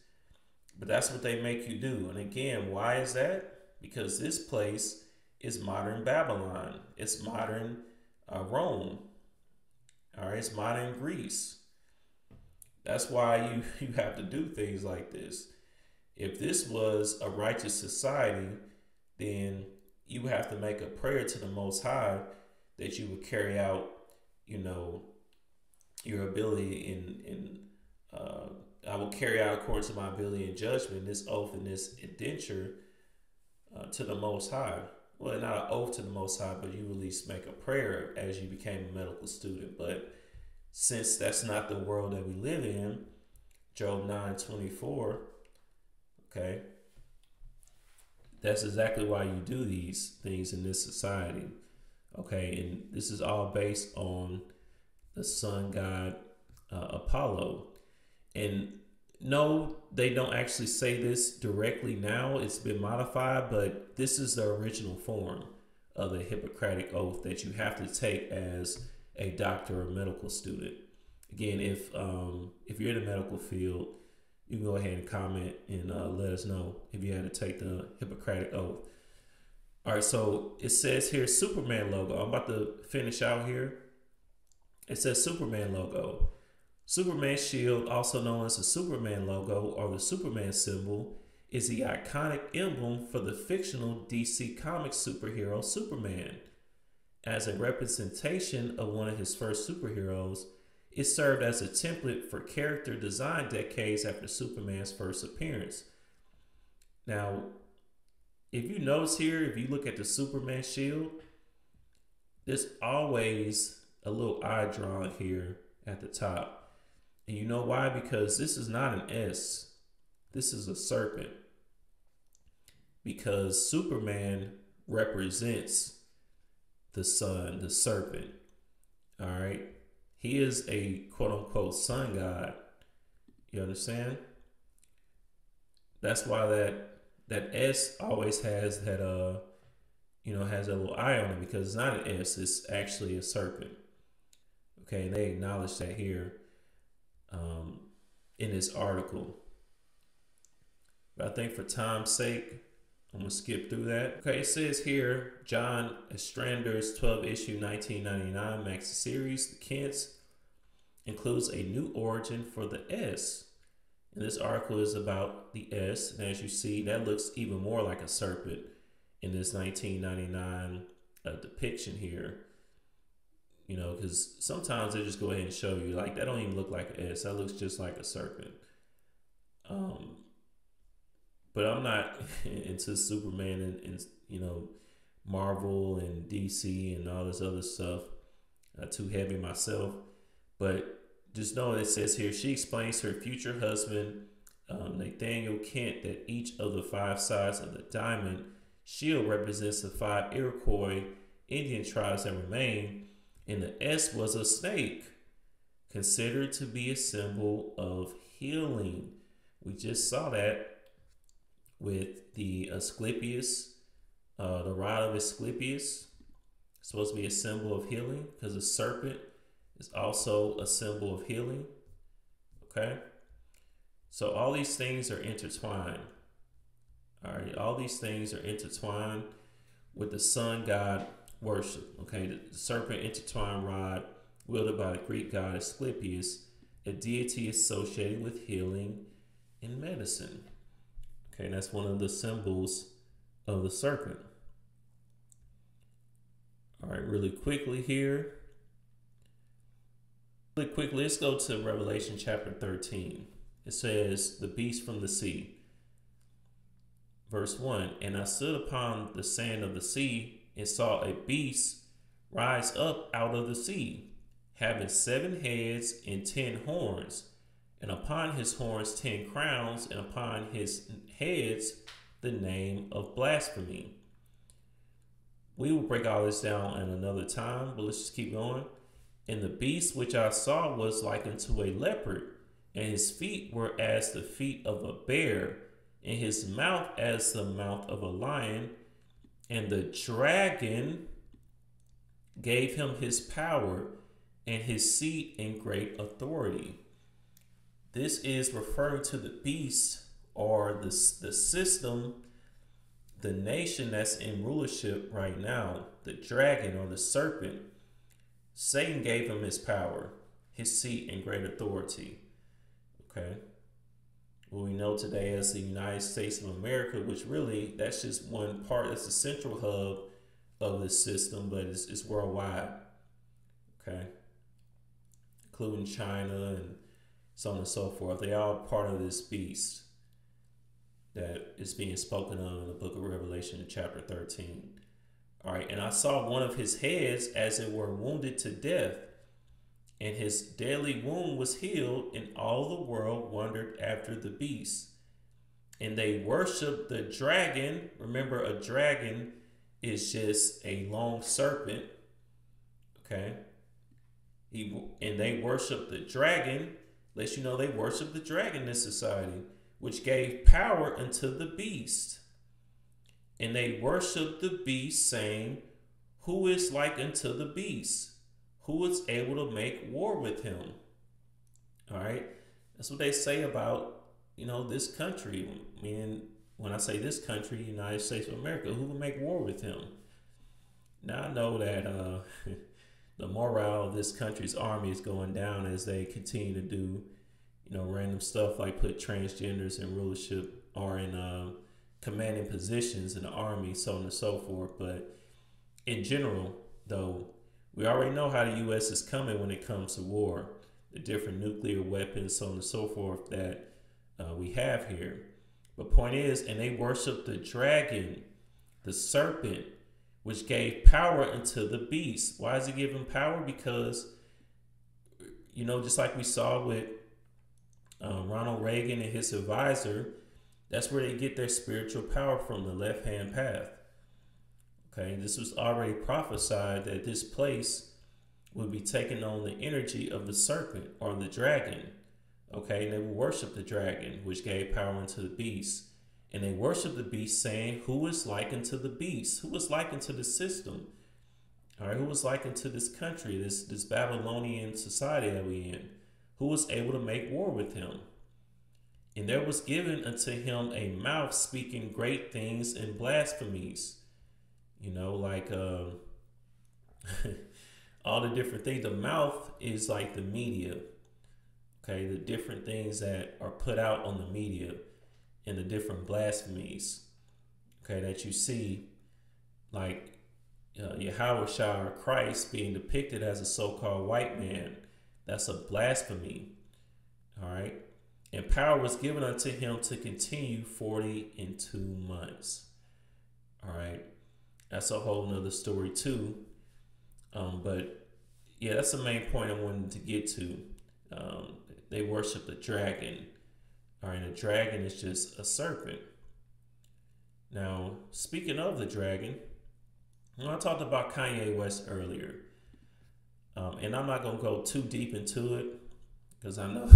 But that's what they make you do. And again, why is that? Because this place is modern Babylon. It's modern Rome. All right, it's modern Greece. That's why you have to do things like this. If this was a righteous society, then you would have to make a prayer to the Most High that you would carry out, your ability in I will carry out, according to my ability and judgment, this oath and this indenture to the Most High. Well, not an oath to the Most High, but you at least make a prayer as you became a medical student. But since that's not the world that we live in, Job 9:24, okay, that's exactly why you do these things in this society. Okay, and this is all based on the sun god Apollo. And No, they don't actually say this directly now. It's been modified, but this is the original form of the Hippocratic Oath that you have to take as a doctor or medical student. Again, if you're in the medical field, you can go ahead and comment and let us know if you had to take the Hippocratic Oath. All right, so it says here Superman logo. I'm about to finish out here. It says Superman logo. Superman shield, also known as the Superman logo or the Superman symbol, is the iconic emblem for the fictional DC Comics superhero Superman. As a representation of one of his first superheroes, it served as a template for character design decades after Superman's first appearance. Now, if you notice here, if you look at the Superman shield, there's always a little eye drawn here at the top. And you know why? Because this is not an S. This is a serpent. Because Superman represents the sun, the serpent. All right. He is a quote unquote sun god. You understand? That's why that S always has that has a little eye on it, because it's not an S, it's actually a serpent. Okay, and they acknowledge that here in this article. But I think for time's sake, I'm going to skip through that. Okay, it says here, John Ostrander's 12-issue 1999 maxi series, The Kents, includes a new origin for the S. And this article is about the S. And as you see, that looks even more like a serpent in this 1999 depiction here. You know, because sometimes they just go ahead and show you, like, that don't even look like an S. That looks just like a serpent. But I'm not into Superman and Marvel and DC and all this other stuff. Too heavy myself. But just know it says here, she explains to her future husband, Nathaniel Kent, that each of the 5 sides of the diamond shield represents the 5 Iroquois Indian tribes that remain, and the S was a snake, considered to be a symbol of healing. We just saw that with the Asclepius, the rod of Asclepius, supposed to be a symbol of healing, because the serpent is also a symbol of healing. Okay, so all these things are intertwined. All right, all these things are intertwined with the sun god worship. Okay, the serpent intertwined rod wielded by the Greek god Asclepius, a deity associated with healing and medicine. Okay, that's one of the symbols of the serpent. All right, really quickly here. Really quickly, let's go to Revelation chapter 13. It says, the beast from the sea. Verse 1, and I stood upon the sand of the sea and saw a beast rise up out of the sea, having 7 heads and 10 horns, and upon his horns 10 crowns, and upon his heads the name of blasphemy. We will break all this down in another time, but let's just keep going. And the beast which I saw was like unto a leopard, and his feet were as the feet of a bear, and his mouth as the mouth of a lion. And the dragon gave him his power and his seat and great authority. This is referring to the beast, or the system, the nation that's in rulership right now, the dragon or the serpent. Satan gave him his power, his seat and great authority. Okay. What we know today as the United States of America, which really, that's just one part, that's the central hub of this system, but it's worldwide. Okay. Including China and so on and so forth. They are part of this beast that is being spoken of in the book of Revelation, chapter 13. All right, and I saw one of his heads as it were wounded to death, and his deadly wound was healed, and all the world wondered after the beast. And they worshiped the dragon. Remember, a dragon is just a long serpent. Okay. And they worshiped the dragon Lets you know they worship the dragon in this society, which gave power unto the beast. And they worship the beast, saying, who is like unto the beast? Who is able to make war with him? All right. That's what they say about, this country. Meaning, when I say this country, United States of America, who will make war with him? Now, I know that the morale of this country's army is going down as they continue to do, random stuff like put transgenders in rulership or in commanding positions in the army, so on and so forth. But in general, though, we already know how the U.S. is coming when it comes to war, the different nuclear weapons, so on and so forth that we have here. But point is, and they worship the dragon, the serpent, which gave power unto the beast. Why is he giving power? Because, just like we saw with Ronald Reagan and his advisor, that's where they get their spiritual power from, the left-hand path. Okay, this was already prophesied that this place would be taking on the energy of the serpent or the dragon. Okay, and they will worship the dragon, which gave power unto the beast. And they worship the beast, saying, who is like unto the beast? Who is like unto the system? All right, who is like unto this country, this Babylonian society that we in? Who was able to make war with him? And there was given unto him a mouth speaking great things and blasphemies. All the different things. The mouth is like the media. Okay, the different things that are put out on the media and the different blasphemies, okay, that you see, like Yahweh Shah or Christ being depicted as a so-called white man. That's a blasphemy. All right. And power was given unto him to continue 42 months. All right. That's a whole nother story too. But yeah, that's the main point I wanted to get to. They worship the dragon. All right, the dragon is just a serpent. Now, speaking of the dragon, I talked about Kanye West earlier. And I'm not going to go too deep into it because I know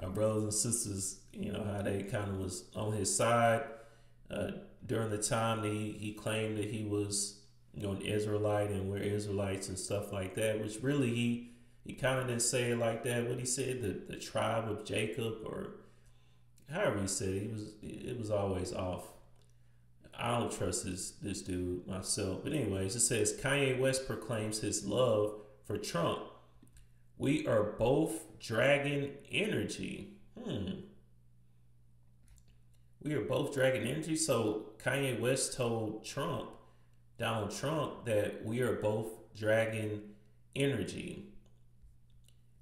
our brothers and sisters, how they kind of was on his side during the time that he claimed that he was, an Israelite and we're Israelites and stuff like that, which really he kind of didn't say it like that. What he said, the tribe of Jacob, or however he said it, it was always off. I don't trust this dude myself. But anyways, it says Kanye West proclaims his love for Trump. We are both dragon energy. We are both dragon energy. So Kanye West told Donald Trump, that we are both dragon energy.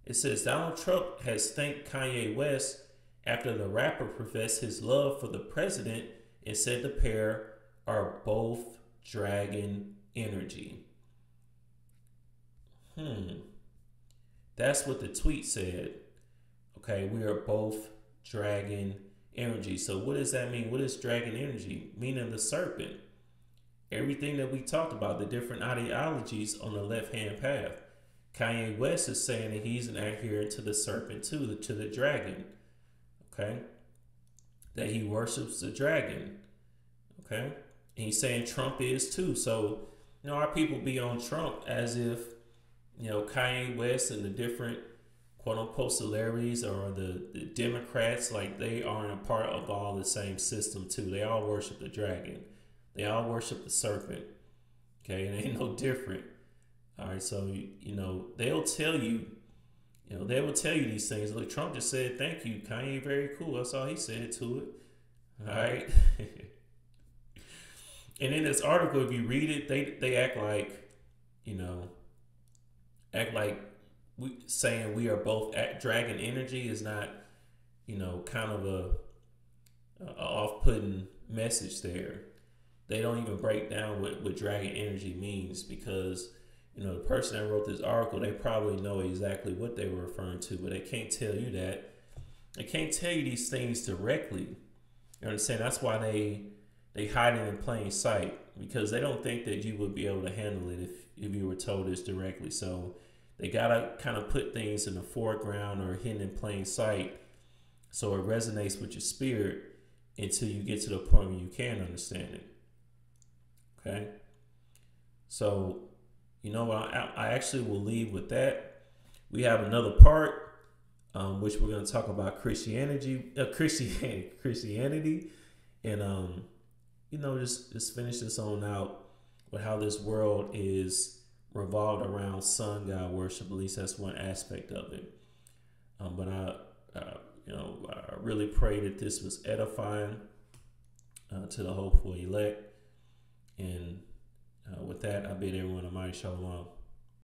It says Donald Trump has thanked Kanye West after the rapper professed his love for the president and said the pair are both dragon energy. That's what the tweet said. Okay, we are both dragon energy. So what does that mean? What is dragon energy? Meaning the serpent. Everything that we talked about, the different ideologies on the left-hand path. Kanye West is saying that he's an adherent to the serpent too, to the dragon. Okay? That he worships the dragon. Okay? And he's saying Trump is too. So, our people be on Trump as if, Kanye West and the different quote-unquote celebrities or the Democrats, like they aren't a part of all the same system too. They all worship the dragon. They all worship the serpent. Okay? It ain't no different. All right, so, they'll tell you, they will tell you these things. Look, Trump just said, thank you, Kanye, very cool. That's all he said to it. All right. And in this article, if you read it, they act like, saying we are both at dragon energy is not, kind of a off-putting message there. They don't even break down what dragon energy means because, the person that wrote this article, they probably know exactly what they were referring to, but they can't tell you that. They can't tell you these things directly. You understand? That's why they hide it in plain sight, because they don't think that you would be able to handle it if you were told this directly. So They gotta kind of put things in the foreground or hidden in plain sight, so it resonates with your spirit until you get to the point where you can understand it. Okay. So, you know what? I actually will leave with that. We have another part, which we're going to talk about Christianity, and just finish this on out with how this world is revolved around sun god worship. At least that's one aspect of it. But I really pray that this was edifying to the hopeful elect. And with that, I bid everyone a mighty shalom.